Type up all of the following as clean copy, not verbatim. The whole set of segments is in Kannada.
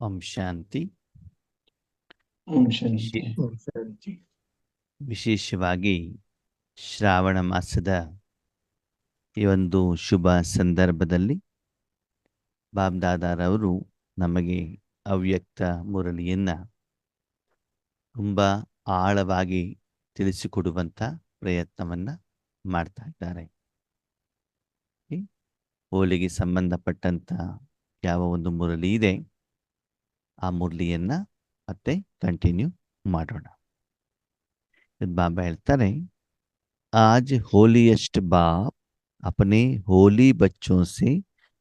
ಓಂ ಶಾಂತಿ. ಓಂ ಶಾಂತಿ. ಓಂ ಶಾಂತಿ. ವಿಶೇಷವಾಗಿ ಶ್ರಾವಣ ಮಾಸದ ಈ ಒಂದು ಶುಭ ಸಂದರ್ಭದಲ್ಲಿ ಬಾಬ್ದಾದಾರವರು ನಮಗೆ ಅವ್ಯಕ್ತ ಮುರಳಿಯನ್ನ ತುಂಬ ಆಳವಾಗಿ ತಿಳಿಸಿಕೊಡುವಂಥ ಪ್ರಯತ್ನವನ್ನ ಮಾಡ್ತಾ ಇದ್ದಾರೆ. ಹೋಲಿಗೆ ಸಂಬಂಧಪಟ್ಟಂತ ಯಾವ ಒಂದು ಮುರಳಿ ಇದೆ ಆ ಮುರಳಿಯನ್ನ ಮತ್ತೆ ಕಂಟಿನ್ಯೂ ಮಾಡೋಣ. ಬಾಬಾ ಹೇಳ್ತಾರೆ, आज होलीएस्ट बाप अपने होली बच्चों से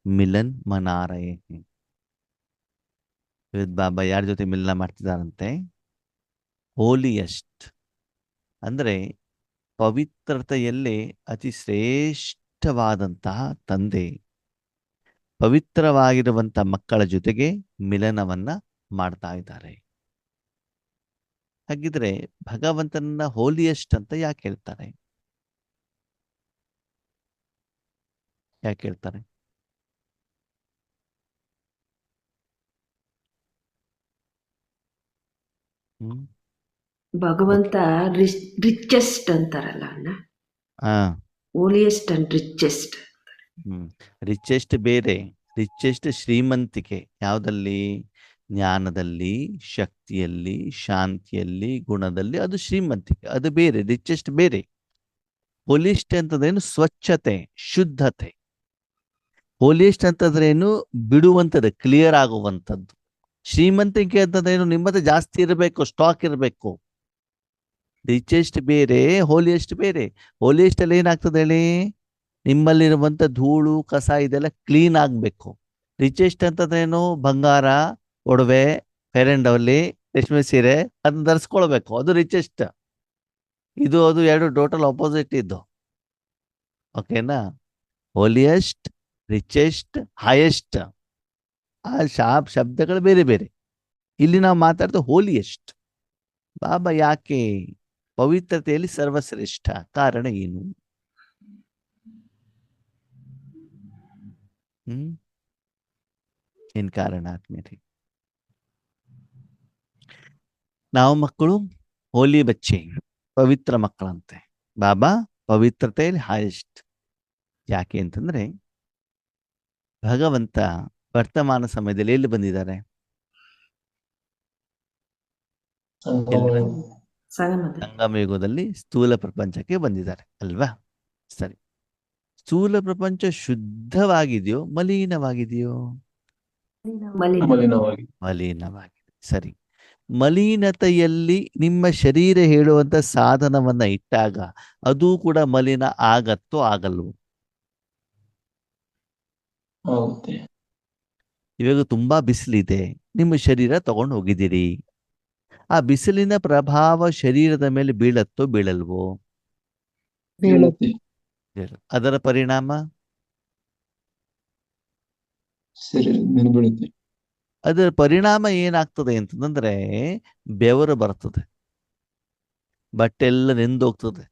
मिलन मना रहे हैं. ಬಾಬಾ ಯಾರ ಜೊತೆ ಮಿಲನ ಮಾಡ್ತಿದಾರಂತೆ? ಹೋಲಿಯಸ್ಟ್ ಅಂದ್ರೆ ಪವಿತ್ರತೆಯಲ್ಲೇ ಅತಿ ಶ್ರೇಷ್ಠವಾದಂತಹ ತಂದೆ ಪವಿತ್ರವಾಗಿರುವಂತ ಮಕ್ಕಳ ಜೊತೆಗೆ ಮಿಲನವನ್ನ ಮಾಡ್ತಾ ಇದ್ದಾರೆ. ಹಾಗಿದ್ರೆ ಭಗವಂತನ ಹೋಲಿಯಸ್ಟ್ ಅಂತ ಯಾಕೆ ಹೇಳ್ತಾರೆ? ಯಾಕೆ ಹೇಳ್ತಾರೆ? ಭಗವಂತ ರಿಚೆಸ್ಟ್ ಅಂತಾರಲ್ಲ ಅಣ್ಣ, ಹೋಲಿಯೆಸ್ಟ್ ಅಂಡ್ ರಿಚೆಸ್ಟ್. ರಿಚೆಸ್ಟ್ ಬೇರೆ, ರಿಚೆಸ್ಟ್ ಶ್ರೀಮಂತಿಕೆ ಯಾವ್ದಲ್ಲಿ? ಜ್ಞಾನದಲ್ಲಿ, ಶಕ್ತಿಯಲ್ಲಿ, ಶಾಂತಿಯಲ್ಲಿ, ಗುಣದಲ್ಲಿ, ಅದು ಶ್ರೀಮಂತಿಕೆ, ಅದು ಬೇರೆ. ರಿಚೆಸ್ಟ್ ಬೇರೆ. ಹೋಲಿಯೆಸ್ಟ್ ಅಂತಂದ್ರೇನು? ಸ್ವಚ್ಛತೆ, ಶುದ್ಧತೆ. ಹೋಲಿಯೆಸ್ಟ್ ಅಂತಂದ್ರೇನು? ಬಿಡುವಂಥದ್ದು, ಕ್ಲಿಯರ್ ಆಗುವಂಥದ್ದು. ಶ್ರೀಮಂತಿಕೆ ಅಂತಂದ್ರೇನು? ನಿಮ್ಮದು ಜಾಸ್ತಿ ಇರಬೇಕು, ಸ್ಟಾಕ್ ಇರಬೇಕು. ರಿಚೆಸ್ಟ್ ಬೇರೆ, ಹೋಲಿಯೆಸ್ಟ್ ಬೇರೆ. ಹೋಲಿಯೆಸ್ಟ್ ಅಲ್ಲಿ ಏನಾಗ್ತದೆ ಹೇಳಿ? ನಿಮ್ಮಲ್ಲಿರುವಂಥ ಧೂಳು ಕಸ ಇದೆಲ್ಲ ಕ್ಲೀನ್ ಆಗಬೇಕು. ರಿಚೆಸ್ಟ್ ಅಂತಂದ್ರೇನು? ಬಂಗಾರ, ಒಡವೆ, ಫೇರ್ ಅಂಡ್ ಲವ್ಲಿ, ರೇಷ್ಮೆ ಸೀರೆ ಅದನ್ನ ಧರಿಸ್ಕೊಳ್ಬೇಕು, ಅದು ರಿಚೆಸ್ಟ್. ಇದು ಅದು ಎರಡು ಟೋಟಲ್ ಆಪೋಸಿಟ್ ಇದ್ದು. ಓಕೆನಾ? ಹೋಲಿಯೆಸ್ಟ್, ರಿಚೆಸ್ಟ್, ಹೈಯೆಸ್ಟ್, ಆ ಶಬ್ದಗಳು ಬೇರೆ ಬೇರೆ. ಇಲ್ಲಿ ನಾವು ಮಾತಾಡ್ತೇವೆ ಹೋಲಿಯೆಸ್ಟ್. ಬಾಬಾ ಯಾಕೆ ಪವಿತ್ರತೆಯಲ್ಲಿ ಸರ್ವಶ್ರೇಷ್ಠ? ಕಾರಣ ಏನು? ಏನ್ ಕಾರಣ ಆತ್ಮೀಯರೇ? ನಾವು ಮಕ್ಕಳು ಹೋಲಿ ಬಚ್ಚೆ, ಪವಿತ್ರ ಮಕ್ಕಳಂತೆ. ಬಾಬಾ ಪವಿತ್ರತೆಯಲ್ಲಿ ಹೈಯೆಸ್ಟ್. ಯಾಕೆ ಅಂತಂದ್ರೆ ಭಗವಂತ ವರ್ತಮಾನ ಸಮಯದಲ್ಲಿ ಎಲ್ಲಿ ಬಂದಿದ್ದಾರೆ? ಸಂಗಮ ಯುಗದಲ್ಲಿ ಸ್ಥೂಲ ಪ್ರಪಂಚಕ್ಕೆ ಬಂದಿದ್ದಾರೆ ಅಲ್ವಾ? ಸರಿ, ಸ್ಥೂಲ ಪ್ರಪಂಚ ಶುದ್ಧವಾಗಿದೆಯೋ ಮಲಿನವಾಗಿದೆಯೋ? ಮಲಿನವಾಗಿದೆ. ಸರಿ, ಮಲಿನತೆಯಲ್ಲಿ ನಿಮ್ಮ ಶರೀರ ಹೇಳುವಂತ ಸಾಧನವನ್ನ ಇಟ್ಟಾಗ ಅದು ಕೂಡ ಮಲಿನ ಆಗತ್ತೋ ಆಗಲ್ವೋ? ಇವಾಗ ತುಂಬಾ ಬಿಸಿಲಿದೆ, ನಿಮ್ಮ ಶರೀರ ತಗೊಂಡು ಹೋಗಿದ್ದೀರಿ. ಆ ಬಿಸಿಲಿನ ಪ್ರಭಾವ ಶರೀರದ ಮೇಲೆ ಬೀಳತ್ತೋ ಬೀಳಲ್ವೋ? ಅದರ ಪರಿಣಾಮ ಅದರ ಪರಿಣಾಮ ಏನಾಗ್ತದೆ ಅಂತಂದ್ರೆ ಬೆವರು ಬರ್ತದೆ, ಬಟ್ಟೆ ಎಲ್ಲ ನೆಂದೋಗ್ತದೆ,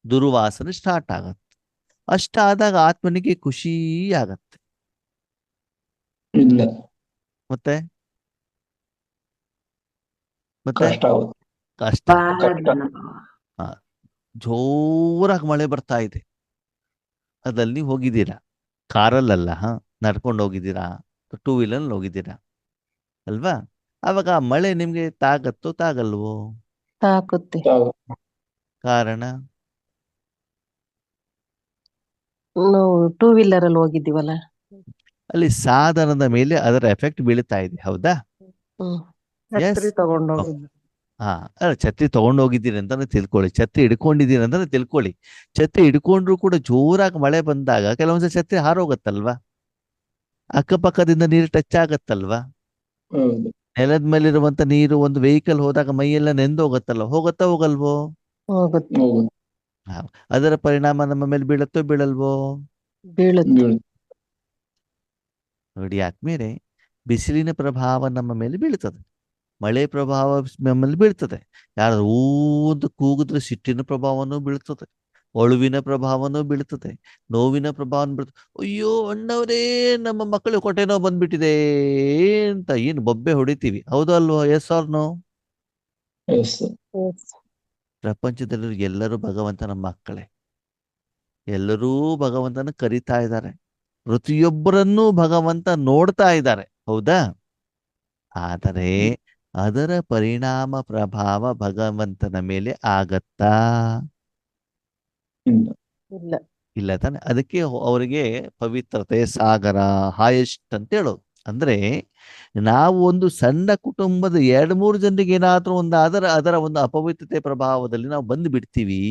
ದುರ್ವಾಸನೆ ಸ್ಟಾರ್ಟ್ ಆಗತ್ತೆ. ಅಷ್ಟಾದಾಗ ಆತ್ಮನಿಗೆ ಖುಷಿ ಆಗತ್ತೆ. ಮತ್ತೆ ಕಷ್ಟ. ಜೋರಾಗಿ ಮಳೆ ಬರ್ತಾ ಇದೆ, ಅದಲ್ಲಿ ನೀವು ಹೋಗಿದ್ದೀರಾ, ಕಾರಲ್ಲ, ನಡ್ಕೊಂಡು ಹೋಗಿದ್ದೀರಾ, ಟೂ ವೀಲರ್ ಹೋಗಿದ್ದೀರಾ ಅಲ್ವಾ? ಅವಾಗ ಆ ಮಳೆ ನಿಮ್ಗೆ ತಾಗತ್ತೋ ತಾಗಲ್ವೋ? ತಾಕುತ್ತೆ. ಕಾರಣ ನಾವು ಟೂ ವೀಲರ್ ಅಲ್ಲಿ ಹೋಗಿದ್ದೀವಲ್ಲ, ಅಲ್ಲಿ ಸಾಧನದ ಮೇಲೆ ಅದರ ಎಫೆಕ್ಟ್ ಬೀಳ್ತಾ ಇದೆ. ಹೌದಾ? ಛತ್ರಿ ತಗೊಂಡು ಹೋಗಿದ್ದೀರಿ ಅಂತಾನೆ ತಿಳ್ಕೊಳ್ಳಿ, ಛತ್ರಿ ಹಿಡ್ಕೊಂಡಿದ್ದೀರಿ ಅಂತಾನೆ ತಿಳ್ಕೊಳ್ಳಿ. ಛತ್ರಿ ಹಿಡ್ಕೊಂಡ್ರು ಕೂಡ ಜೋರಾಗಿ ಮಳೆ ಬಂದಾಗ ಕೆಲವೊಂದ್ಸಲ ಛತ್ರಿ ಹಾರೋಗತ್ತಲ್ವಾ? ಅಕ್ಕಪಕ್ಕದಿಂದ ನೀರು ಟಚ್ ಆಗತ್ತಲ್ವಾ? ನೆಲದ ಮೇಲಿರುವಂತ ನೀರು ಒಂದು ವೆಹಿಕಲ್ ಹೋದಾಗ ಮೈಯೆಲ್ಲ ನೆಂದೋಗತ್ತಲ್ವ? ಹೋಗತ್ತಾ ಹೋಗಲ್ವೋ? ಅದರ ಪರಿಣಾಮ ನಮ್ಮ ಮೇಲೆ ಬೀಳತ್ತೋ ಬೀಳಲ್ವೋ? ನೋಡಿ ಆದ್ಮೇಲೆ ಬಿಸಿಲಿನ ಪ್ರಭಾವ ನಮ್ಮ ಮೇಲೆ ಬೀಳ್ತದೆ, ಮಳೆ ಪ್ರಭಾವ ನಮ್ಮಲ್ಲಿ ಬೀಳ್ತದೆ. ಯಾರು ಊದು ಕೂಗಿದ್ರೆ ಸಿಟ್ಟಿನ ಪ್ರಭಾವನೂ ಬೀಳ್ತದೆ. ಒಳುವಿನ ಪ್ರಭಾವನೂ ಬೀಳ್ತದೆ, ನೋವಿನ ಪ್ರಭಾವನೂ ಬೀಳ್ತದೆ. ಅಯ್ಯೋ ಅಣ್ಣವರೇ, ನಮ್ಮ ಮಕ್ಕಳು ಹೊಟ್ಟೆ ನೋವು ಬಂದ್ಬಿಟ್ಟಿದೆ ಅಂತ ಏನು ಬೊಬ್ಬೆ ಹೊಡಿತೀವಿ, ಹೌದು ಅಲ್ವೋ? Yes or no? Yes, sir. Yes. ಪ್ರಪಂಚದಲ್ಲಿ ಎಲ್ಲರೂ ಭಗವಂತನ ಮಕ್ಕಳೇ, ಎಲ್ಲರೂ ಭಗವಂತನ ಕರಿತಾ ಇದ್ದಾರೆ, ಪ್ರತಿಯೊಬ್ಬರನ್ನೂ ಭಗವಂತ ನೋಡ್ತಾ ಇದ್ದಾರೆ, ಹೌದಾ? ಆದರೆ ಅದರ ಪರಿಣಾಮ ಪ್ರಭಾವ ಭಗವಂತನ ಮೇಲೆ ಆಗತ್ತಾ? ಇಲ್ಲ. ಇಲ್ಲ. ಇಲ್ಲ ತಾನೆ. ಅದಕ್ಕೆ ಅವರಿಗೆ ಪವಿತ್ರತೆ ಸಾಗರ, ಹಾಯೆಸ್ಟ್ ಅಂತ ಹೇಳೋದು. ಅಂದ್ರೆ ನಾವು ಒಂದು ಸಣ್ಣ ಕುಟುಂಬದ 2-3 ಜನರಿಗೆ ಏನಾದ್ರೂ ಒಂದು ಅದರ ಒಂದು ಅಪವಿತ್ರತೆ ಪ್ರಭಾವದಲ್ಲಿ ನಾವು ಬಂದು ಬಿಡ್ತೀವಿ.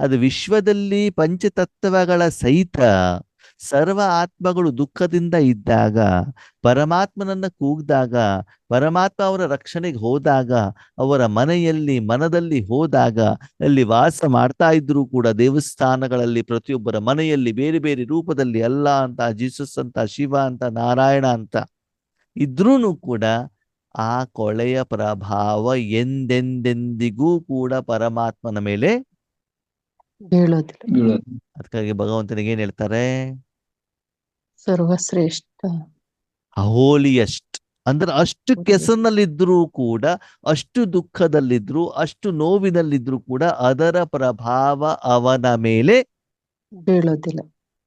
ಅದು ವಿಶ್ವದಲ್ಲಿ ಪಂಚತತ್ವಗಳ ಸಹಿತ ಸರ್ವ ಆತ್ಮಗಳು ದುಃಖದಿಂದ ಇದ್ದಾಗ, ಪರಮಾತ್ಮನನ್ನ ಕೂಗಿದಾಗ, ಪರಮಾತ್ಮ ಅವರ ರಕ್ಷಣೆಗೆ ಹೋದಾಗ, ಅವರ ಮನದಲ್ಲಿ ಹೋದಾಗ, ಅಲ್ಲಿ ವಾಸ ಮಾಡ್ತಾ ಇದ್ರು ಕೂಡ ದೇವಸ್ಥಾನಗಳಲ್ಲಿ ಪ್ರತಿಯೊಬ್ಬರ ಮನೆಯಲ್ಲಿ ಬೇರೆ ಬೇರೆ ರೂಪದಲ್ಲಿ ಅಲ್ಲಾ ಅಂತ, ಜೀಸಸ್ ಅಂತ, ಶಿವ ಅಂತ, ನಾರಾಯಣ ಅಂತ ಇದ್ರೂ ಕೂಡ ಆ ಕೊಳೆಯ ಪ್ರಭಾವ ಎಂದೆಂದೆಂದಿಗೂ ಕೂಡ ಪರಮಾತ್ಮನ ಮೇಲೆ ಬೀಳೋದಿಲ್ಲ. ಬೀಳೋದು. ಅದಕ್ಕಾಗಿ ಭಗವಂತನಿಗೆ ಏನ್ ಹೇಳ್ತಾರೆ? ಸರ್ವಶ್ರೇಷ್ಠ. ಹೋಲಿಯಸ್ಟ್. ಅಂದ್ರೆ ಅಷ್ಟು ಕೆಸನಲ್ಲಿದ್ರೂ ಕೂಡ, ಅಷ್ಟು ದುಃಖದಲ್ಲಿದ್ರು, ಅಷ್ಟು ನೋವಿನಲ್ಲಿದ್ರು ಕೂಡ ಅದರ ಪ್ರಭಾವ ಅವನ ಮೇಲೆ ಬೀಳೋದಿಲ್ಲ.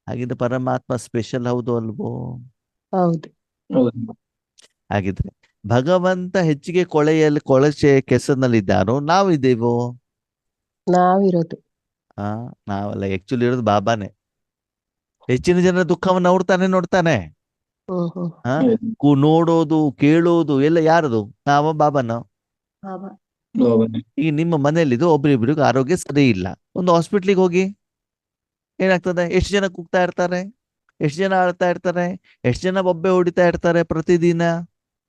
ಹಾಗಿದ್ರೆ ಪರಮಾತ್ಮ ಸ್ಪೆಷಲ್, ಹೌದು ಅಲ್ವೋ? ಹೌದು. ಹೌದು. ಹಾಗಿದ್ರೆ ಭಗವಂತ ಹೆಚ್ಚಿಗೆ ಕೊಳಚೆ ಕೆಸರಿನಲ್ಲಿದ್ದಾರೋ ನಾವಿದ್ದೇವೋ? ನಾವಿರೋದು. ನಾವಲ್ಲ, ಆಕ್ಚುಲಿ ಇರೋದು ಬಾಬಾನೇ. ಹೆಚ್ಚಿನ ಜನರ ದುಃಖವನ್ನು ನೋಡ್ತಾನೆ. ನೋಡೋದು, ಕೇಳೋದು ಎಲ್ಲ ಯಾರದು? ನಾವ ಬಾಬನ. ಬಾಬಾನೇ. ಈಗ ನಿಮ್ಮ ಮನೆಯಲ್ಲಿದ್ದು ಒಬ್ರಿಬ್ರಿಗೂ ಆರೋಗ್ಯ ಸರಿ ಇಲ್ಲ, ಒಂದು ಹಾಸ್ಪಿಟ್ಲಿಗೆ ಹೋಗಿ, ಏನಾಗ್ತದೆ? ಎಷ್ಟು ಜನ ಕೂಗ್ತಾ ಇರ್ತಾರೆ, ಎಷ್ಟು ಜನ ಆಳ್ತಾ ಇರ್ತಾರೆ, ಎಷ್ಟು ಜನ ಬೊಬ್ಬೆ ಹೊಡಿತಾ ಇರ್ತಾರೆ ಪ್ರತಿದಿನ,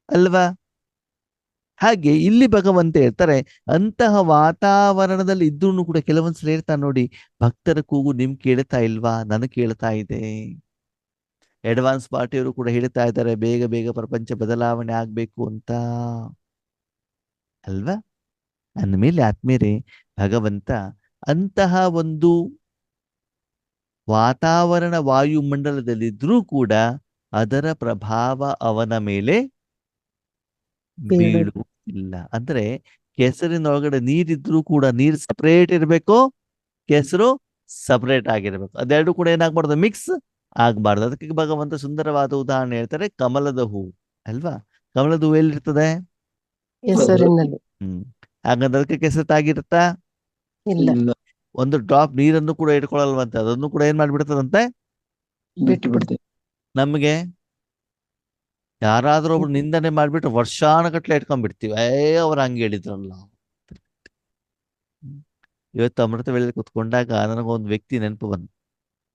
ಅಲ್ವಾ? ಹಾಗೆ ಇಲ್ಲಿ ಭಗವಂತ ಹೇಳ್ತಾರೆ, ಅಂತಹ ವಾತಾವರಣದಲ್ಲಿ ಇದ್ರೂ ಕೂಡ ಕೆಲವೊಂದ್ಸಲ ಹೇಳ್ತಾ ನೋಡಿ, ಭಕ್ತರ ಕೂಗು ನಿಮ್ ಕೇಳ್ತಾ ಇಲ್ವಾ? ನನಗೆ ಕೇಳ್ತಾ ಇದೆ. ಅಡ್ವಾನ್ಸ್ ಪಾರ್ಟಿಯವರು ಕೂಡ ಹೇಳ್ತಾ ಇದ್ದಾರೆ, ಬೇಗ ಬೇಗ ಪ್ರಪಂಚ ಬದಲಾವಣೆ ಆಗ್ಬೇಕು ಅಂತ, ಅಲ್ವಾ? ಅಂದಮೇಲೆ ಆತ್ಮೀಯರೇ, ಭಗವಂತ ಅಂತಹ ಒಂದು ವಾತಾವರಣ ವಾಯುಮಂಡಲದಲ್ಲಿದ್ರೂ ಕೂಡ ಅದರ ಪ್ರಭಾವ ಅವನ ಮೇಲೆ ಬೀಳುವುದಿಲ್ಲ. ಅಂದ್ರೆ ಕೆಸರಿನೊಳಗಡೆ ನೀರಿದ್ರೂ ಕೂಡ ನೀರು ಸಪರೇಟ್ ಇರಬೇಕು, ಕೆಸರು ಸಪರೇಟ್ ಆಗಿರ್ಬೇಕು. ಅದೆರಡು ಕೂಡ ಏನಾಗ್ಬಾರ್ದು? ಮಿಕ್ಸ್ ಆಗ್ಬಾರ್ದು. ಅದಕ್ಕೆ ಭಗವಂತ ಸುಂದರವಾದ ಉದಾಹರಣೆ ಹೇಳ್ತಾರೆ, ಕಮಲದ ಹೂವು, ಅಲ್ವಾ? ಕಮಲದ ಹೂವು ಎಲ್ಲಿರ್ತದೆ? ಹೆಸರಿನಲ್ಲಿ. ಹಾಗಂದ್ರೆ ಅದಕ್ಕೆ ಕೆಸರು ತಾಗಿರುತ್ತಾ? ಇಲ್ಲ. ಇಲ್ಲ. ಒಂದು ಡ್ರಾಪ್ ನೀರನ್ನು ಕೂಡ ಇಟ್ಕೊಳ್ಳಲ್ವಂತೆ, ಅದನ್ನು ಕೂಡ ಏನ್ ಮಾಡ್ಬಿಡ್ತದಂತೆ? ಬಿಟ್ಟು ಬಿಡ್ತೇವೆ. ನಮ್ಗೆ ಯಾರಾದ್ರೂ ಒಬ್ರು ನಿಂದನೆ ಮಾಡ್ಬಿಟ್ಟು ವರ್ಷಾನುಗಟ್ಲೆ ಇಟ್ಕೊಂಡ್ಬಿಡ್ತೀವಿ, ಅವ್ರು ಹಂಗೆ ಹೇಳಿದ್ರಲ್ಲ. ಇವತ್ತು ಅಮೃತ ವೇಳೆ ಕುತ್ಕೊಂಡಾಗ ನನಗೊಂದು ವ್ಯಕ್ತಿ ನೆನಪು ಬಂತು.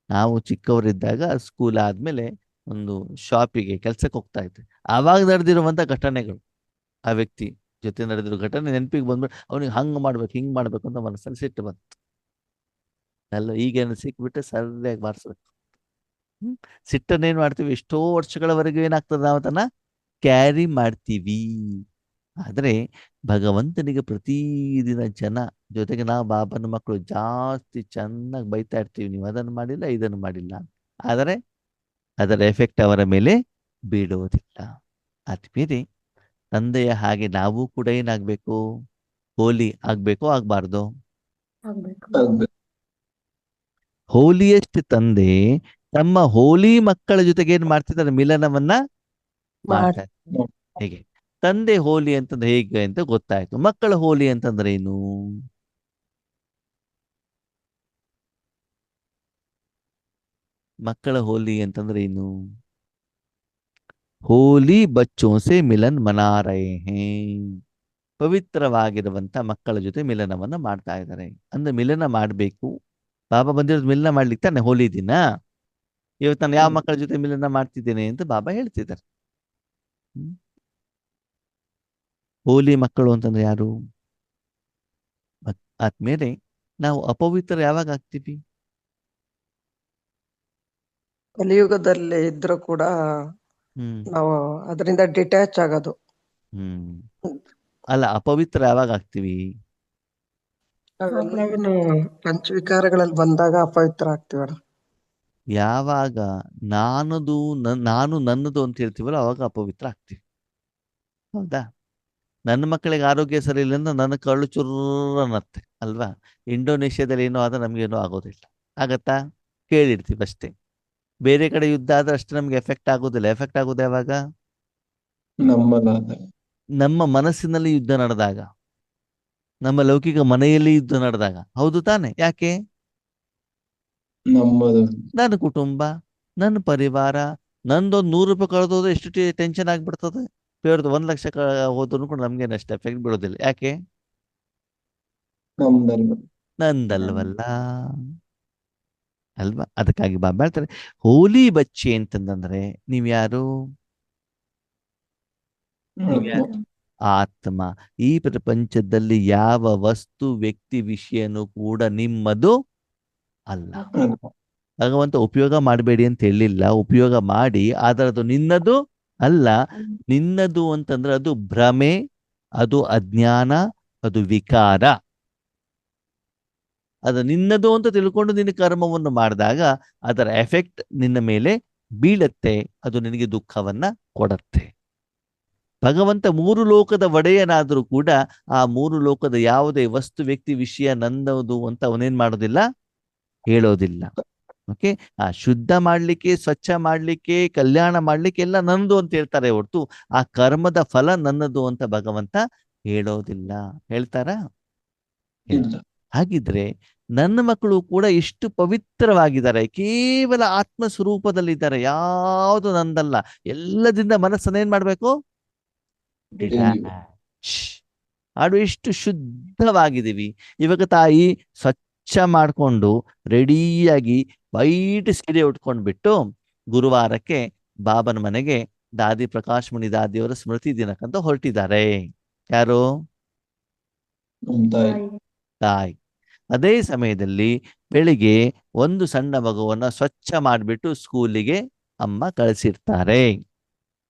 ನಾವು ಚಿಕ್ಕವರಿದ್ದಾಗ ಸ್ಕೂಲ್ ಆದ್ಮೇಲೆ ಒಂದು ಶಾಪಿಗೆ ಕೆಲ್ಸಕ್ಕೆ ಹೋಗ್ತಾ ಇದ್ವಿ. ಆವಾಗ ನಡೆದಿರುವಂತ ಘಟನೆಗಳು, ಆ ವ್ಯಕ್ತಿ ಜೊತೆ ನಡೆದಿರೋ ಘಟನೆ ನೆನಪಿಗೆ ಬಂದ್ಬಿಟ್ಟು ಅವನಿಗೆ ಹಂಗ್ ಮಾಡ್ಬೇಕು, ಹಿಂಗ್ ಮಾಡ್ಬೇಕು ಅಂತ ಮನಸ್ಸಲ್ಲಿ ಸಿಟ್ಟು ಬಂತು. ಅಲ್ಲ, ಈಗೇನು ಸಿಕ್ಬಿಟ್ಟು ಸರಿಯಾಗಿ ಬಾರಿಸ್ಬೇಕು. ಸಿಟ್ಟನ್ನೇನ್ ಮಾಡ್ತೀವಿ, ಎಷ್ಟೋ ವರ್ಷಗಳವರೆಗೂ ಏನಾಗ್ತದೆ, ನಾವು ಅದನ್ನ ಕ್ಯಾರಿ ಮಾಡ್ತೀವಿ. ಆದ್ರೆ ಭಗವಂತನಿಗೆ ಪ್ರತಿದಿನ ಜನ ಜೊತೆಗೆ ನಾವು ಬಾಬನ ಮಕ್ಕಳು ಜಾಸ್ತಿ ಚೆನ್ನಾಗಿ ಬೈತಾ ಇರ್ತೀವಿ, ನೀವು ಅದನ್ನು ಮಾಡಿಲ್ಲ, ಇದನ್ನು ಮಾಡಿಲ್ಲ, ಆದರೆ ಅದರ ಎಫೆಕ್ಟ್ ಅವರ ಮೇಲೆ ಬೀಳುವುದಿಲ್ಲ. ಆದ್ಮೇಲೆ ತಂದೆಯ ಹಾಗೆ ನಾವು ಕೂಡ ಏನಾಗ್ಬೇಕು? ಹೋಲಿ ಆಗ್ಬೇಕು, ಆಗ್ಬಾರ್ದು? ಆಗ್ಬೇಕು. ಹೋಲಿಯೆಸ್ಟ್ ತಂದೆ ತಮ್ಮ ಹೋಲಿ ಮಕ್ಕಳ ಜೊತೆಗೆ ಏನ್ ಮಾಡ್ತಿದ್ದಾರೆ? ಮಿಲನವನ್ನ ಮಾಡ್ತಾರೆ. ಹೇಗೆ ತಂದೆ ಹೋಲಿ ಅಂತಂದ್ರೆ ಹೇಗೆ ಅಂತ ಗೊತ್ತಾಯ್ತು. ಮಕ್ಕಳ ಹೋಲಿ ಅಂತಂದ್ರೆ ಏನು? ಮಕ್ಕಳ ಹೋಲಿ ಅಂತಂದ್ರೆ ಏನು? ಹೋಲಿ ಬಚ್ಚೋं से ಮಿಲನ್ ಮನಾ ರಹೆ ಹೈಂ. ಪವಿತ್ರವಾಗಿರುವಂತ ಮಕ್ಕಳ ಜೊತೆ ಮಿಲನವನ್ನ ಮಾಡ್ತಾ ಇದ್ದಾರೆ. ಅಂದ್ರೆ ಮಿಲನ ಮಾಡ್ಬೇಕು. ಬಾಬಾ ಬಂದಿರೋದು ಮಿಲನ ಮಾಡ್ಲಿಕ್ಕೆ ತಾನೆ ಹೋಲಿ ದಿನ. ಇವತ್ತು ನಾನು ಯಾವ ಮಕ್ಕಳ ಜೊತೆ ಮಿಲನ ಮಾಡ್ತಿದ್ದೇನೆ ಅಂತ ಬಾಬಾ ಹೇಳ್ತಿದ್ದಾರೆ. ಹೋಲಿ ಮಕ್ಕಳು ಅಂತಂದ್ರೆ ಯಾರು? ಆದ್ಮೇಲೆ ನಾವು ಅಪವಿತ್ರ ಯಾವಾಗ ಆಗ್ತೀವಿ? ಕಲಿಯುಗದಲ್ಲಿ ಇದ್ರೂ ಕೂಡ ನಾವು ಅದರಿಂದ ಡಿಟ್ಯಾಚ್ ಆಗೋದು. ಅಲ್ಲ, ಅಪವಿತ್ರ ಯಾವಾಗ ಆಗ್ತೀವಿ? ಅವೆಲ್ಲವನ್ನು ಪಂಚವಿಕಾರಗಳಲ್ಲಿ ಬಂದಾಗ ಅಪವಿತ್ರ ಆಗ್ತೀವಲ್ಲ. ಯಾವಾಗ ನಾನು ನನ್ನದು ಅಂತ ಹೇಳ್ತೀವಲ್ಲ ಅವಾಗ ಅಪವಿತ್ರ ಆಗ್ತೀವಿ. ಹೌದಾ? ನನ್ನ ಮಕ್ಕಳಿಗೆ ಆರೋಗ್ಯ ಸರಿ ಇಲ್ಲ ಅಂದ್ರೆ ನನ್ನ ಕಳ್ಳು ಚುರ್ರನ್ನತ್ತೆ ಅಲ್ವಾ? ಇಂಡೋನೇಷ್ಯಾದಲ್ಲಿ ಏನೋ ಆದ್ರೆ ನಮ್ಗೇನೋ ಆಗೋದಿಲ್ಲ. ಆಗತ್ತಾ? ಕೇಳಿರ್ತೀವಿ ಅಷ್ಟೇ. ಬೇರೆ ಕಡೆ ಯುದ್ಧ ಆದ್ರೆ ಅಷ್ಟು ನಮ್ಗೆ ಎಫೆಕ್ಟ್ ಆಗೋದಿಲ್ಲ. ಎಫೆಕ್ಟ್ ಆಗೋದು ಯಾವಾಗ? ನಮ್ಮ ಮನಸ್ಸಿನಲ್ಲಿ ಯುದ್ಧ ನಡೆದಾಗ, ನಮ್ಮ ಲೌಕಿಕ ಮನೆಯಲ್ಲಿ ಯುದ್ಧ ನಡೆದಾಗ. ಹೌದು ತಾನೆ? ಯಾಕೆ? ನನ್ನ ಕುಟುಂಬ, ನನ್ನ ಪರಿವಾರ, ನಂದೊಂದು 100 ರೂಪಾಯಿ ಕಳೆದೋದ್ರೆ ಎಷ್ಟು ಟೆನ್ಷನ್ ಆಗ್ಬಿಡ್ತದೆ. ಬೇರೆದು 1 ಲಕ್ಷ ಹೋದ್ರು ಕೂಡ ನಮ್ಗೇನು ಅಷ್ಟು ಎಫೆಕ್ಟ್ ಬೀಳೋದಿಲ್ಲ. ಯಾಕೆ? ನಂದಲ್ವಲ್ಲ ಅಲ್ವಾ? ಅದಕ್ಕಾಗಿ ಬಾಬಾ ಹೇಳ್ತಾರೆ ಹೋಲಿ ಬಚ್ಚೆ ಅಂತಂದ್ರೆ ನೀವ್ಯಾರು? ಆತ್ಮ. ಈ ಪ್ರಪಂಚದಲ್ಲಿ ಯಾವ ವಸ್ತು, ವ್ಯಕ್ತಿ, ವಿಷಯನೂ ಕೂಡ ನಿಮ್ಮದು ಅಲ್ಲ. ಭಗವಂತ ಉಪಯೋಗ ಮಾಡಬೇಡಿ ಅಂತ ಹೇಳಿಲ್ಲ, ಉಪಯೋಗ ಮಾಡಿ, ಆದರೆ ಅದು ನಿನ್ನದು ಅಲ್ಲ. ನಿನ್ನದು ಅಂತಂದ್ರೆ ಅದು ಭ್ರಮೆ, ಅದು ಅಜ್ಞಾನ, ಅದು ವಿಕಾರ. ಅದು ನಿನ್ನದು ಅಂತ ತಿಳ್ಕೊಂಡು ನಿನ್ನ ಕರ್ಮವನ್ನು ಮಾಡಿದಾಗ ಅದರ ಎಫೆಕ್ಟ್ ನಿನ್ನ ಮೇಲೆ ಬೀಳತ್ತೆ. ಅದು ನಿನಗೆ ದುಃಖವನ್ನ ಕೊಡತ್ತೆ. ಭಗವಂತ 3 ಲೋಕದ ಒಡೆಯನಾದರೂ ಕೂಡ ಆ 3 ಲೋಕದ ಯಾವುದೇ ವಸ್ತು, ವ್ಯಕ್ತಿ, ವಿಷಯ ನನ್ನದು ಅಂತ ಅವನೇನ್ ಮಾಡೋದಿಲ್ಲ, ಹೇಳೋದಿಲ್ಲ. ಓಕೆ, ಆ ಶುದ್ಧ ಮಾಡ್ಲಿಕ್ಕೆ, ಸ್ವಚ್ಛ ಮಾಡ್ಲಿಕ್ಕೆ, ಕಲ್ಯಾಣ ಮಾಡ್ಲಿಕ್ಕೆ ಎಲ್ಲ ನನ್ನದು ಅಂತ ಹೇಳ್ತಾರೆ ಹೊರತು ಆ ಕರ್ಮದ ಫಲ ನನ್ನದು ಅಂತ ಭಗವಂತ ಹೇಳೋದಿಲ್ಲ. ಹೇಳ್ತಾರಾ? ಹಾಗಿದ್ರೆ ನನ್ನ ಮಕ್ಕಳು ಕೂಡ ಎಷ್ಟು ಪವಿತ್ರವಾಗಿದ್ದಾರೆ, ಕೇವಲ ಆತ್ಮ ಸ್ವರೂಪದಲ್ಲಿದ್ದಾರೆ, ಯಾವುದು ನಂದಲ್ಲ. ಎಲ್ಲದಿಂದ ಮನಸ್ಸನ್ನೇನ್ ಮಾಡ್ಬೇಕು? ಆಡು ಎಷ್ಟು ಶುದ್ಧವಾಗಿದ್ದೀವಿ. ಇವಾಗ ತಾಯಿ ಸ್ವಚ್ಛ ಮಾಡ್ಕೊಂಡು ರೆಡಿಯಾಗಿ ವೈಟ್ ಸೀರೆ ಉಟ್ಕೊಂಡ್ಬಿಟ್ಟು ಗುರುವಾರಕ್ಕೆ ಬಾಬನ ಮನೆಗೆ ದಾದಿ ಪ್ರಕಾಶ್ ಮುನಿ ದಾದಿಯವರ ಸ್ಮೃತಿ ದಿನಕ್ಕಂತ ಹೊರಟಿದ್ದಾರೆ. ಯಾರು? ತಾಯಿ. ಅದೇ ಸಮಯದಲ್ಲಿ ಬೆಳಿಗ್ಗೆ ಒಂದು ಸಣ್ಣ ಮಗುವನ್ನ ಸ್ವಚ್ಛ ಮಾಡಿಬಿಟ್ಟು ಸ್ಕೂಲಿಗೆ ಅಮ್ಮ ಕಳಿಸಿರ್ತಾರೆ.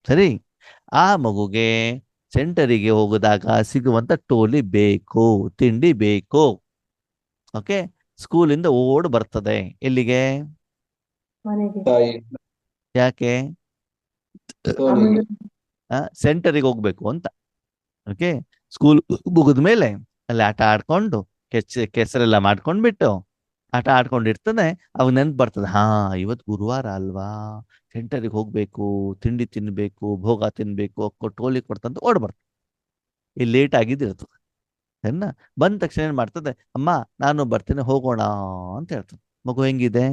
ಸರಿ, ಆ ಮಗುಗೆ ಸೆಂಟರಿಗೆ ಹೋಗೋದಾಗ ಸಿಗುವಂತ ಟೋಲಿ ಬೇಕು, ತಿಂಡಿ ಬೇಕು. ಓಕೆ, ಸ್ಕೂಲಿಂದ ಓಡ್ ಬರ್ತದೆ ಎಲ್ಲಿಗೆ? ಯಾಕೆ? ಸೆಂಟರಿಗೆ ಹೋಗ್ಬೇಕು ಅಂತ. ಓಕೆ, ಸ್ಕೂಲ್ ಮುಗಿದ ಮೇಲೆ ಅಲ್ಲಿ ಆಟ ಆಡ್ಕೊಂಡು ಕೆಸರೆಲ್ಲ ಮಾಡ್ಕೊಂಡ್ಬಿಟ್ಟು ಆಟ ಆಡ್ಕೊಂಡಿರ್ತಾನೆ. ಅವಾಗ ನೆನ್ಪು ಬರ್ತದೆ, ಹಾ ಇವತ್ತು ಗುರುವಾರ ಅಲ್ವಾ, ಸೆಂಟರಿಗೆ ಹೋಗ್ಬೇಕು, ತಿಂಡಿ ತಿನ್ಬೇಕು, ಭೋಗ ತಿನ್ಬೇಕು, ಟೋಲಿ ಕೊಡ್ತಂತ ಓಡ್ ಬರ್ತದೆ. ಇಲ್ಲಿ ಲೇಟ್ ಆಗಿದ್ದಿರ್ತದೆ. ಸರಿನಾ? ಬಂದ ತಕ್ಷಣ ಏನ್ ಮಾಡ್ತದೆ, ಅಮ್ಮ ನಾನು ಬರ್ತೀನಿ ಹೋಗೋಣ ಅಂತ ಹೇಳ್ತದೆ. ಮಗು ಹೆಂಗಿದೆ?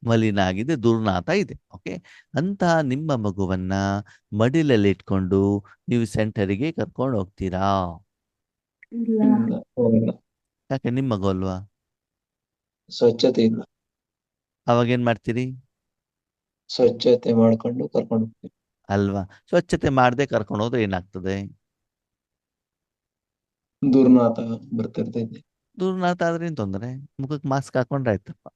ಮಲಿನ ಆಗಿದೆ, ದುರ್ನಾತ ಇದೆ. ಓಕೆ, ಅಂತಹ ನಿಮ್ಮ ಮಗುವನ್ನ ಮಡಿಲಲ್ಲಿ ಇಟ್ಕೊಂಡು ನೀವು ಸೆಂಟರಿಗೆ ಕರ್ಕೊಂಡು ಹೋಗ್ತೀರಾ? ಯಾಕೆ? ನಿಮ್ಮ ಮಗು ಅಲ್ವಾ? ಸ್ವಚ್ಛತೆ ಇಲ್ಲ. ಅವಾಗ ಏನ್ ಮಾಡ್ತೀರಿ? ಸ್ವಚ್ಛತೆ ಮಾಡ್ಕೊಂಡು ಕರ್ಕೊಂಡು ಹೋಗ್ತೀವಿ ಅಲ್ವಾ? ಸ್ವಚ್ಛತೆ ಮಾಡದೆ ಕರ್ಕೊಂಡು ಹೋದ್ರೆ ಏನಾಗ್ತದೆ? ದುರ್ನಾತ ಬರ್ತಿರ್ತೈತಿ. ದುರ್ನಾತ ಆದ್ರೆ ಏನ್ ತೊಂದ್ರೆ? ಮುಖಕ್ಕೆ ಮಾಸ್ಕ್ ಹಾಕೊಂಡ್ರೆ ಆಯ್ತಪ್ಪ.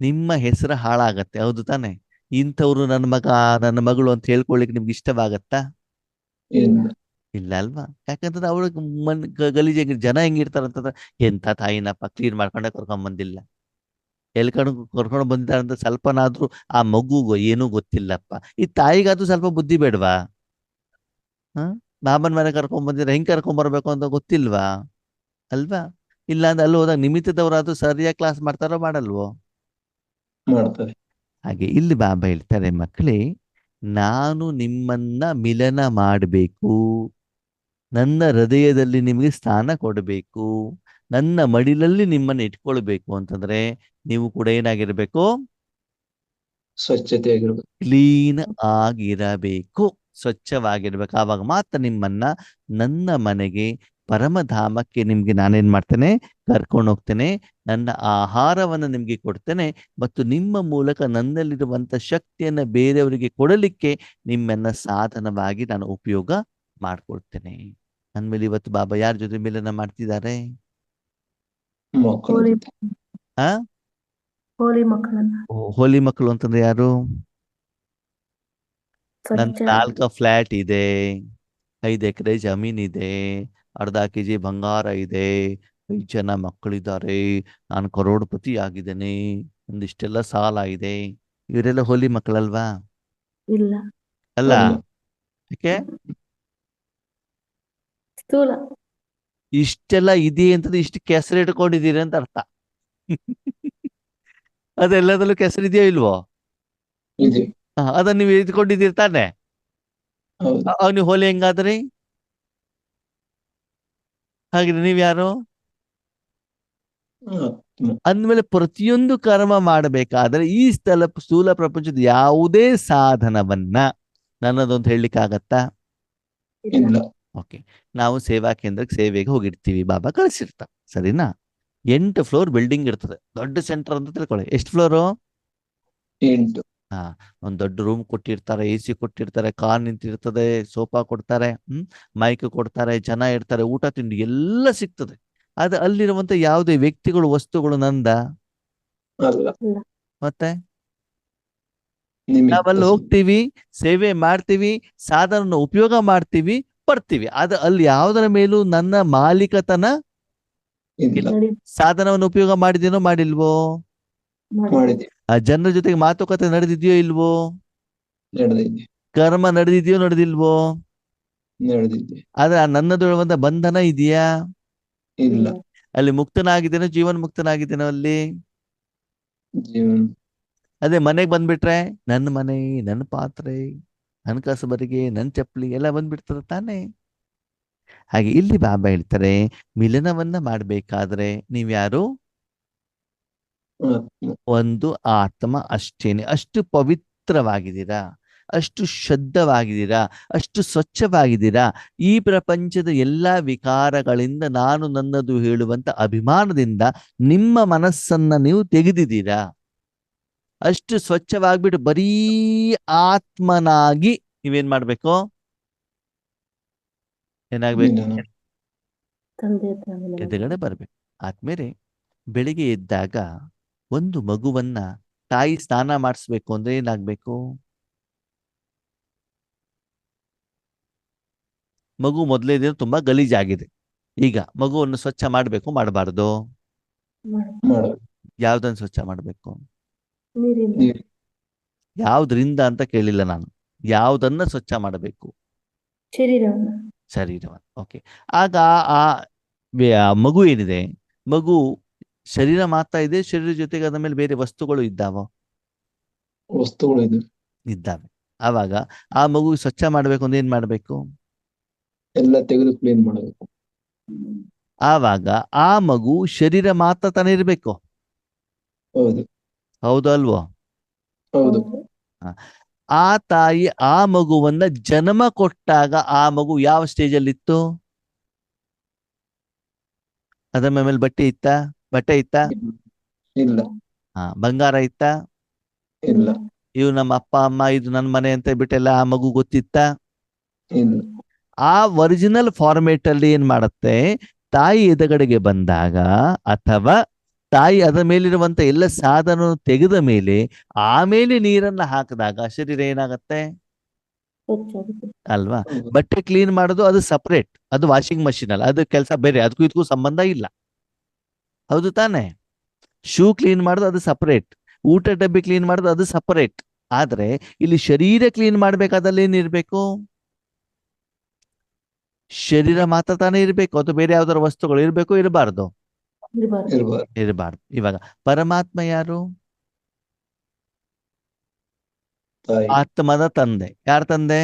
ನಿಮ್ಮ ಹೆಸರು ಹಾಳಾಗತ್ತೆ. ಹೌದು ತಾನೆ? ಇಂಥವ್ರು ನನ್ನ ಮಗ, ನನ್ನ ಮಗಳು ಅಂತ ಹೇಳ್ಕೊಳ್ಳಿಕ್ಕೆ ನಿಮ್ಗೆ ಇಷ್ಟವಾಗತ್ತಾ? ಇಲ್ಲ ಅಲ್ವಾ? ಯಾಕಂತಂದ್ರೆ ಅವಳಿಗೆ ಗಲೀಜಾಗಿ ಜನ ಹೆಂಗಿರ್ತಾರಂತಂದ್ರೆ, ಎಂಥ ತಾಯಿನಪ್ಪ, ಕ್ಲೀನ್ ಮಾಡ್ಕೊಂಡೆ ಕರ್ಕೊಂಡ್ ಬಂದಿಲ್ಲ. ಎಲ್ಲಿ ಕರ್ಕೊಂಡು ಬಂದಿದ್ದಾರೆ ಅಂತ ಸ್ವಲ್ಪನಾದ್ರೂ ಆ ಮಗುಗೂ ಏನೂ ಗೊತ್ತಿಲ್ಲಪ್ಪ. ಈ ತಾಯಿಗಾದ್ರೂ ಸ್ವಲ್ಪ ಬುದ್ಧಿ ಬೇಡವಾ? ಬಾಬನ್ ಮನೆ ಕರ್ಕೊಂಡ್ ಬಂದಿದ್ರೆ ಹೆಂಗ್ ಕರ್ಕೊಂಡ್ ಬರ್ಬೇಕು ಅಂತ ಗೊತ್ತಿಲ್ವಾ? ಅಲ್ವಾ? ಇಲ್ಲ ಅಂದ್ರೆ ಅಲ್ಲಿ ಹೋದಾಗ ನಿಮಿತ್ತದವರಾದ್ರೂ ಸರಿಯಾಗಿ ಕ್ಲಾಸ್ ಮಾಡ್ತಾರೋ ಮಾಡಲ್ವೋ? ಮಾಡ್ತಾರೆ. ಹಾಗೆ ಇಲ್ಲಿ ಬಾಬಾ ಹೇಳ್ತಾರೆ, ಮಕ್ಕಳೇ ನಾನು ನಿಮ್ಮನ್ನ ಮಿಲನ ಮಾಡಬೇಕು, ನನ್ನ ಹೃದಯದಲ್ಲಿ ನಿಮಗೆ ಸ್ಥಾನ ಕೊಡಬೇಕು, ನನ್ನ ಮಡಿಲಲ್ಲಿ ನಿಮ್ಮನ್ನ ಇಟ್ಕೊಳ್ಬೇಕು ಅಂತಂದ್ರೆ ನೀವು ಕೂಡ ಏನಾಗಿರ್ಬೇಕು? ಸ್ವಚ್ಛತೆಯಾಗಿರ್ಬೇಕು, ಕ್ಲೀನ್ ಆಗಿರಬೇಕು, ಸ್ವಚ್ಛವಾಗಿರ್ಬೇಕು. ಆವಾಗ ಮಾತ್ರ ನಿಮ್ಮನ್ನ ನನ್ನ ಮನೆಗೆ, ಪರಮಧಾಮಕ್ಕೆ ನಿಮ್ಗೆ ನಾನೇನ್ ಮಾಡ್ತೇನೆ? ಕರ್ಕೊಂಡು ಹೋಗ್ತೇನೆ. ನನ್ನ ಆಹಾರವನ್ನು ನಿಮ್ಗೆ ಕೊಡ್ತೇನೆ ಮತ್ತು ನಿಮ್ಮ ಮೂಲಕ ನನ್ನಲ್ಲಿರುವಂತ ಶಕ್ತಿಯನ್ನ ಬೇರೆಯವರಿಗೆ ಕೊಡಲಿಕ್ಕೆ ನಿಮ್ಮನ್ನ ಸಾಧನವಾಗಿ ನಾನು ಉಪಯೋಗ ಮಾಡ್ಕೊಳ್ತೇನೆ. ಅಂದ್ಮೇಲೆ ಇವತ್ತು ಬಾಬಾ ಯಾರ ಜೊತೆ ಮಿಲನ ಮಾಡ್ತಿದ್ದಾರೆ? ಹೋಲಿ ಮಕ್ಕಳು ಅಂತಂದ್ರೆ ಯಾರು? ನನ್ ಸ್ವಚ್ಛ 4 ಫ್ಲಾಟ್ ಇದೆ, 5 ಎಕರೆ ಜಮೀನ್ ಇದೆ, ಅರ್ಧ ಕೆಜಿ ಬಂಗಾರ ಇದೆ, 5 ಜನ ಮಕ್ಕಳಿದ್ದಾರೆ, ನಾನು ಕರೋಡ್ಪತಿ ಆಗಿದ್ದೇನೆ, ಒಂದಿಷ್ಟೆಲ್ಲ ಸಾಲ ಇದೆ. ಇವರೆಲ್ಲ ಹೋಲಿ ಮಕ್ಕಳಲ್ವಾ? ಇಲ್ಲ ಅಲ್ಲ, ಅಲ್ಲ. ಯಾಕೆ? ಸ್ಥೂಲ ಇಷ್ಟೆಲ್ಲ ಇದೆ ಅಂತಂದ್ರೆ ಇಷ್ಟು ಕೆಸರು ಇಟ್ಕೊಂಡಿದ್ದೀರಿ ಅಂತ ಅರ್ಥ. ಅದೆಲ್ಲದಲ್ಲೂ ಕೆಸರಿದೆಯೋ ಇಲ್ವೋ? ಇದೆ. ಅದನ್ನ ನೀವು ಇಟ್ಕೊಂಡಿದ್ದೀರಿ ತಾನೆ? ಹೌದು. ನೀವು ಹೋಲಿ ಹೆಂಗಾದ್ರಿ? ಹಾಗಿದ್ರೆ ನೀವ್ ಯಾರು? ಆತ್ಮ. ಅಂದ್ಮೇಲೆ ಪ್ರತಿಯೊಂದು ಕರ್ಮ ಮಾಡಬೇಕಾದ್ರೆ ಈ ಸ್ಥೂಲ ಪ್ರಪಂಚದ ಯಾವುದೇ ಸಾಧನವನ್ನ ನನ್ನದೊಂದು ಹೇಳಲಿಕ್ಕಾಗತ್ತಾ? ಇಲ್ಲ. ಓಕೆ, ನಾವು ಸೇವಾ ಕೇಂದ್ರಕ್ಕೆ ಸೇವೆಗೆ ಹೋಗಿರ್ತೀವಿ, ಬಾಬಾ ಕಳಿಸಿರ್ತಾರೆ, ಸರಿನಾ? 8 ಫ್ಲೋರ್ ಬಿಲ್ಡಿಂಗ್ ಇರ್ತದೆ, ದೊಡ್ಡ ಸೆಂಟರ್ ಅಂತ ತಿಳ್ಕೊಳ್ಳಿ. ಎಷ್ಟು ಫ್ಲೋರು? 8. ಒಂದ್ ದೊಡ್ಡ ರೂಮ್ ಕೊಟ್ಟಿರ್ತಾರೆ, AC ಕೊಟ್ಟಿರ್ತಾರೆ, ಕಾರ್ ನಿಂತಿರ್ತದೆ, ಸೋಫಾ ಕೊಡ್ತಾರೆ, ಮೈಕ್ ಕೊಡ್ತಾರೆ, ಜನ ಇರ್ತಾರೆ, ಊಟ ತಿಂಡಿ ಎಲ್ಲ ಸಿಗ್ತದೆ. ಆದ್ರೆ ಅಲ್ಲಿರುವಂತ ಯಾವುದೇ ವ್ಯಕ್ತಿಗಳು ವಸ್ತುಗಳು ನಂದ? ಅಲ್ಲ. ಮತ್ತೆ ನಿಮಿತ್ತ ನಾವಲ್ಲಿ ಸುಖ. ಹೋಗ್ತೀವಿ, ಸೇವೆ ಮಾಡ್ತೀವಿ, ಸಾಧನ ಉಪಯೋಗ ಮಾಡ್ತೀವಿ, ಬರ್ತೀವಿ. ಅದು ಅಲ್ಲಿ ಯಾವುದರ ಮೇಲೂ ನನ್ನ ಮಾಲೀಕತನ ಇಲ್ಲ. ನಡಿ ಸಾಧನವನ್ನು ಉಪಯೋಗ ಮಾಡಿದೇನೋ ಮಾಡಿಲ್ವೋ? ಮಾಡಿದೆ. ಆ ಜನರ ಜೊತೆಗೆ ಮಾತುಕತೆ ನಡೆದಿದೆಯೋ ಇಲ್ವೋ? ನಡೆದಿದೆ. ಕರ್ಮ ನಡೆದಿದೆಯೋ ನಡೆದಿಲ್ವೋ? ನಡೆದಿದೆ. ಆದ್ರೆ ಆ ನನ್ನದು ಹೇಳುವಂತ ಬಂಧನ ಇದೆಯಾ? ಇಲ್ಲ. ಅಲ್ಲಿ ಮುಕ್ತನಾಗಿದ್ದೇನೋ, ಜೀವನ್ ಮುಕ್ತನಾಗಿದ್ದೇನೋ ಅಲ್ಲಿ? ಜೀವನ. ಅದೇ ಮನೆಗೆ ಬಂದ್ಬಿಟ್ರೆ ನನ್ನ ಮನೆ, ನನ್ನ ಪಾತ್ರೆ, ನನ್ನ ಕಸಬರಿಗೆ, ನನ್ನ ಚಪ್ಪಲಿ ಎಲ್ಲ ಬಂದ್ಬಿಡ್ತದೆ ತಾನೇ? ಹಾಗೆ ಇಲ್ಲಿ ಬಾಬಾ ಹೇಳ್ತಾರೆ, ಮಿಲನವನ್ನ ಮಾಡ್ಬೇಕಾದ್ರೆ ನೀವ್ಯಾರು? ಆತ್ಮ. ಒಂದು ಆತ್ಮ ಅಷ್ಟೇನೆ. ಅಷ್ಟು ಪವಿತ್ರವಾಗಿದ್ದೀರಾ, ಅಷ್ಟು ಶುದ್ಧವಾಗಿದ್ದೀರಾ, ಅಷ್ಟು ಸ್ವಚ್ಛವಾಗಿದ್ದೀರಾ. ಈ ಪ್ರಪಂಚದ ಎಲ್ಲಾ ವಿಕಾರಗಳಿಂದ ನಾನು ನನ್ನದು ಹೇಳುವಂತ ಅಭಿಮಾನದಿಂದ ನಿಮ್ಮ ಮನಸ್ಸನ್ನ ನೀವು ತೆಗೆದಿದ್ದೀರಾ. ಅಷ್ಟು ಸ್ವಚ್ಛವಾಗ್ಬಿಟ್ಟು ಬರೀ ಆತ್ಮನಾಗಿ ನೀವೇನ್ ಮಾಡ್ಬೇಕು? ಏನಾಗ್ಬೇಕು? ಮಿಲನ. ತಂದೆ ತಾಯಿನ ಎದುರುಗಡೆ ಬರ್ಬೇಕು. ಆದ್ಮೇಲೆ ಬೆಳಿಗ್ಗೆ ಎದ್ದಾಗ ಒಂದು ಮಗುವನ್ನ ತಾಯಿ ಸ್ನಾನ ಮಾಡಿಸ್ಬೇಕು ಅಂದ್ರೆ ಏನಾಗ್ಬೇಕು? ಮಗು ಮೊದಲೇ ದಿನ ತುಂಬಾ ಗಲೀಜಾಗಿದೆ. ಈಗ ಮಗುವನ್ನು ಸ್ವಚ್ಛ ಮಾಡ್ಬೇಕು, ಮಾಡಬಾರ್ದು? ಮಾಡಬೇಕು. ಯಾವ್ದನ್ನ ಸ್ವಚ್ಛ ಮಾಡ್ಬೇಕು? ನೀರಿಂದ ನೀರು. ಯಾವ್ದ್ರಿಂದ ಅಂತ ಕೇಳಿಲ್ಲ ನಾನು, ಯಾವ್ದನ್ನ ಸ್ವಚ್ಛ ಮಾಡಬೇಕು? ಶರೀರವನ್ನ ಶರೀರವನ್ನು. ಓಕೆ, ಆಗ ಆ ಮಗು ಏನಿದೆ, ಮಗು ಶರೀರ ಮಾತ್ರ ಇದೆ, ಶರೀರ ಜೊತೆಗೆ ಅದ ಮೇಲೆ ಬೇರೆ ವಸ್ತುಗಳು ಇದ್ದಾವ? ವಸ್ತುಗಳು ಇದೆ. ಇದ್ದಾವೆ. ಆವಾಗ ಆ ಮಗು ಸ್ವಚ್ಛ ಮಾಡ್ಬೇಕು ಅಂದ್ರೆ ಏನ್ ಮಾಡ್ಬೇಕು? ಎಲ್ಲ ತೆಗೆದು ಕ್ಲೀನ್ ಮಾಡಬೇಕು. ಆವಾಗ ಆ ಮಗು ಶರೀರ ಮಾತ್ರ ತಾನೇ ಇರ್ಬೇಕು, ಹೌದು. ಹೌದು ಅಲ್ವೋ? ಹೌದು. ಆ ತಾಯಿ ಆ ಮಗುವನ್ನ ಜನ್ಮ ಕೊಟ್ಟಾಗ ಆ ಮಗು ಯಾವ ಸ್ಟೇಜ್ ಅಲ್ಲಿ ಇತ್ತು? ಅದರ ಮೇಲೆ ಬಟ್ಟೆ ಇತ್ತ? ಇಲ್ಲ. ಬಂಗಾರ ಇತ್ತ? ಇಲ್ಲ. ಇವು ನಮ್ಮ ಅಪ್ಪ ಅಮ್ಮ, ಇದು ನನ್ನ ಮನೆ ಅಂತ ಬಿಟ್ಟೆಲ್ಲ ಆ ಮಗು ಗೊತ್ತಿತ್ತ? ಇಲ್ಲ. ಆ ಒರಿಜಿನಲ್ ಫಾರ್ಮೇಟ್ ಅಲ್ಲಿ ಏನ್ ಮಾಡತ್ತೆ, ತಾಯಿ ಎದುರುಗಡೆಗೆ ಬಂದಾಗ ಅಥವಾ ತಾಯಿ ಅದರ ಮೇಲಿರುವಂತ ಎಲ್ಲ ಸಾಧನ ತೆಗೆದ ಮೇಲೆ ಆಮೇಲೆ ನೀರನ್ನ ಹಾಕಿದಾಗ ಶರೀರ ಏನಾಗತ್ತೆ ಅಲ್ವಾ? ಹೌದು. ಬಟ್ಟೆ ಕ್ಲೀನ್ ಮಾಡೋದು ಅದು ಸಪರೇಟ್, ಅದು ವಾಷಿಂಗ್ ಮಷಿನ್ ಅಲ್ಲ, ಅದು ಕೆಲಸ ಬೇರೆ, ಅದಕ್ಕೂ ಇದಕ್ಕೂ ಸಂಬಂಧ ಇಲ್ಲ, ಹೌದು ತಾನೆ? ಶೂ ಕ್ಲೀನ್ ಮಾಡೋದು ಅದು ಸಪರೇಟ್, ಊಟ ಡಬ್ಬಿ ಕ್ಲೀನ್ ಮಾಡೋದು ಅದು ಸಪರೇಟ್. ಆದ್ರೆ ಇಲ್ಲಿ ಶರೀರ ಕ್ಲೀನ್ ಮಾಡ್ಬೇಕಾದಲ್ಲಿ ಏನಿರ್ಬೇಕು? ಶರೀರ ಮಾತ್ರ ತಾನೇ ಇರ್ಬೇಕು, ಅದು ಬೇರೆ ಯಾವ್ದಾರ ವಸ್ತುಗಳು ಇರ್ಬೇಕು? ಇರಬಾರ್ದು? ಇರಬಾರ್ದು. ಇರಬಾರ್ದು. ಇವಾಗ ಪರಮಾತ್ಮ ಯಾರು? ತಾಯಿ. ಆತ್ಮದ ತಂದೆ. ಯಾರ ತಂದೆ?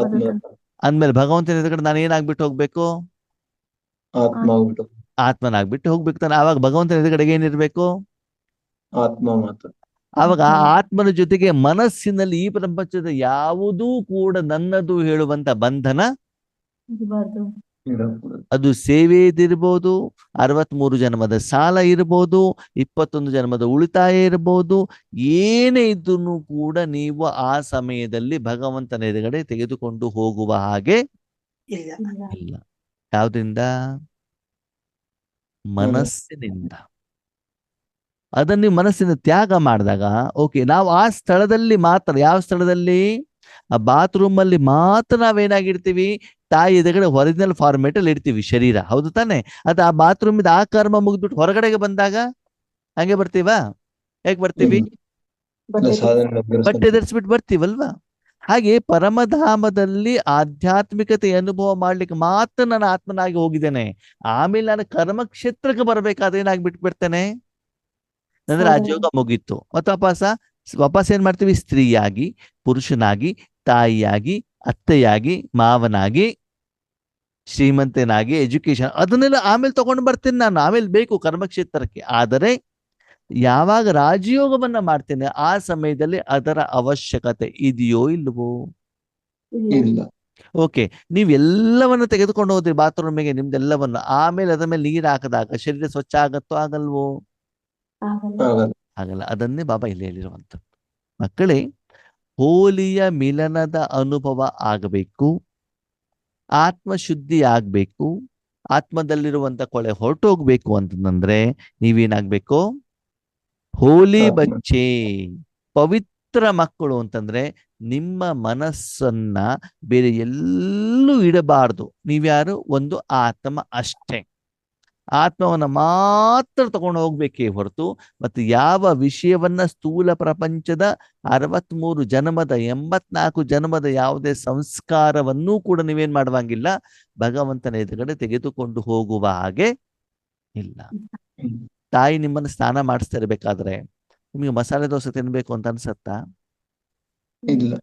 ಆತ್ಮ. ಅಂದ್ಮೇಲೆ ಭಗವಂತನ ಎದುರುಗಡೆ ನಾನು ಏನಾಗ್ಬಿಟ್ಟು ಹೋಗ್ಬೇಕು? ಆತ್ಮ ಆಗ್ಬಿಟ್ಟು. ಆತ್ಮನಾಗ್ಬಿಟ್ಟು ಹೋಗ್ಬೇಕು ತಾನೆ. ಆವಾಗ ಭಗವಂತನ ಎದುರುಗಡೆಗೆ ಏನಿರ್ಬೇಕು? ಆತ್ಮ ಮಾತ್ರ. ಆವಾಗ ಆ ಆತ್ಮನ ಜೊತೆಗೆ ಮನಸ್ಸಿನಲ್ಲಿ ಈ ಪ್ರಪಂಚದ ಯಾವುದೂ ಕೂಡ ನನ್ನದು ಹೇಳುವಂತ ಬಂಧನ ಇರಬಾರ್ದು. ಅದು ಸೇವೆದಿರ್ಬೋದು, 63 ಜನ್ಮದ ಸಾಲ ಇರ್ಬೋದು, 21 ಜನ್ಮದ ಉಳಿತಾಯ ಇರ್ಬೋದು, ಏನೇ ಇದ್ರೂ ಕೂಡ ನೀವು ಆ ಸಮಯದಲ್ಲಿ ಭಗವಂತನ ಎದುರುಗಡೆ ತೆಗೆದುಕೊಂಡು ಹೋಗುವ ಹಾಗೆ ಇಲ್ಲ. ಯಾವ್ದ್ರಿಂದ? ಮನಸ್ಸಿನಿಂದ. ಅದನ್ನು ನೀವು ಮನಸ್ಸಿನ ತ್ಯಾಗ ಮಾಡಿದಾಗ ಓಕೆ, ನಾವು ಆ ಸ್ಥಳದಲ್ಲಿ ಮಾತ್ರ, ಯಾವ ಸ್ಥಳದಲ್ಲಿ? ಆ ಬಾತ್ರೂಮ್ ಅಲ್ಲಿ ಮಾತ್ರ ನಾವೇನಾಗಿರ್ತೀವಿ, ತಾಯಿ ಎದುರುಗಡೆ ಒರಿಜಿನಲ್ ಫಾರ್ಮೇಟ್ ಅಲ್ಲಿ ಇಡ್ತೀವಿ ಶರೀರ, ಹೌದು ತಾನೆ? ಅದು ಆ ಬಾತ್ರೂಮ್ ಆ ಕರ್ಮ ಮುಗಿದ್ಬಿಟ್ಟು ಹೊರಗಡೆಗೆ ಬಂದಾಗ ಹಂಗೆ ಬರ್ತೀವಾ? ಹೇಗ್ ಬರ್ತೀವಿ? ಬಟ್ಟೆ ಸಾಧನೆ ಬಟ್ಟೆ ನಡೆಸ್ಕೊಂತೀವಿ. ಧರಿಸ್ಬಿಟ್ಟು ಬರ್ತೀವಲ್ವಾ? ಹಾಗೆ ಪರಮಧಾಮದಲ್ಲಿ ಆಧ್ಯಾತ್ಮಿಕತೆ ಅನುಭವ ಮಾಡ್ಲಿಕ್ಕೆ ಮಾತ್ರ ನಾನು ಆತ್ಮನಾಗಿ ಹೋಗಿದ್ದೇನೆ. ಆಮೇಲೆ ನಾನು ಕರ್ಮ ಕ್ಷೇತ್ರಕ್ಕೆ ಬರ್ಬೇಕಾದ್ರೆ ಏನಾಗ್ಬಿಟ್ಟು ಬಿಡ್ತೇನೆ ಅಂದ್ರೆ ಸಾಧನೆ. ರಾಜಯೋಗ ಮುಗೀತು. ಮತ್ತೆ ವಾಪಸ್ ಏನ್ ಮಾಡ್ತೀವಿ? ಸ್ತ್ರೀಯಾಗಿ, ಪುರುಷನಾಗಿ, ತಾಯಿಯಾಗಿ, ಅತ್ತೆಯಾಗಿ, ಮಾವನಾಗಿ, ಶ್ರೀಮಂತನಾಗಿ, ಎಜುಕೇಶನ್ ಅದನ್ನೆಲ್ಲ ಆಮೇಲೆ ತಗೊಂಡು ಬರ್ತೀನಿ ನಾನು. ಆಮೇಲೆ ಬೇಕು ಕರ್ಮಕ್ಷೇತ್ರಕ್ಕೆ. ಆದರೆ ಯಾವಾಗ ರಾಜಯೋಗವನ್ನ ಮಾಡ್ತೇನೆ ಆ ಸಮಯದಲ್ಲಿ ಅದರ ಅವಶ್ಯಕತೆ ಇದೆಯೋ ಇಲ್ವೋ? ಇಲ್ಲ. ಇಲ್ಲ. ಓಕೆ, ನೀವೆಲ್ಲವನ್ನ ತೆಗೆದುಕೊಂಡು ಹೋದ್ರಿ ಬಾತ್ರೂಮಿಗೆ, ನಿಮ್ದೆಲ್ಲವನ್ನು, ಆಮೇಲೆ ಅದ್ರ ಮೇಲೆ ನೀರು ಹಾಕಿದಾಗ ಶರೀರ ಸ್ವಚ್ಛ ಆಗತ್ತೋ ಆಗಲ್ವೋ? ಆಗಲ್ಲ. ಆಗಲ್ಲ. ಆಗಲ್ಲ. ಅದನ್ನೇ ಬಾಬಾ ಇಲ್ಲಿ ಹೇಳಿರುವಂಥದ್ದು. ಮಕ್ಕಳೇ, ಹೋಲಿಯ ಮಿಲನದ ಅನುಭವ ಆಗಬೇಕು, ಆತ್ಮಶುದ್ಧಿ ಆಗ್ಬೇಕು, ಆತ್ಮದಲ್ಲಿರುವಂತ ಕೊಳೆ ಹೊರಟೋಗ್ಬೇಕು ಅಂತಂದ್ರೆ ನೀವೇನಾಗ್ಬೇಕು? ಹೋಲಿ ಆತ್ಮ. ಬಚ್ಚೆ, ಪವಿತ್ರ ಮಕ್ಕಳು ಅಂತಂದ್ರೆ ನಿಮ್ಮ ಮನಸ್ಸನ್ನ ಬೇರೆ ಎಲ್ಲೂ ಇಡಬಾರ್ದು. ನೀವ್ಯಾರು? ಒಂದು ಆತ್ಮ ಅಷ್ಟೇ. ಆತ್ಮವನ್ನ ಮಾತ್ರ ತಗೊಂಡು ಹೋಗ್ಬೇಕೇ ಹೊರತು ಮತ್ತು ಯಾವ ವಿಷಯವನ್ನ ಸ್ಥೂಲ ಪ್ರಪಂಚದ 63 ಜನ್ಮದ 84 ಜನ್ಮದ ಯಾವುದೇ ಸಂಸ್ಕಾರವನ್ನೂ ಕೂಡ ನೀವೇನ್ ಮಾಡುವಂಗಿಲ್ಲ, ಭಗವಂತನ ಎದುರುಗಡೆ ತೆಗೆದುಕೊಂಡು ಹೋಗುವ ಹಾಗೆ ಇಲ್ಲ. ಹ್ಮ್. ತಾಯಿ ನಿಮ್ಮನ್ನು ಸ್ನಾನ ಮಾಡಿಸ್ತಾ ಇರ್ಬೇಕಾದ್ರೆ ನಿಮಗೆ ಮಸಾಲೆ ದೋಸೆ ತಿನ್ಬೇಕು ಅಂತ ಅನ್ಸತ್ತಾ? ಇಲ್ಲ.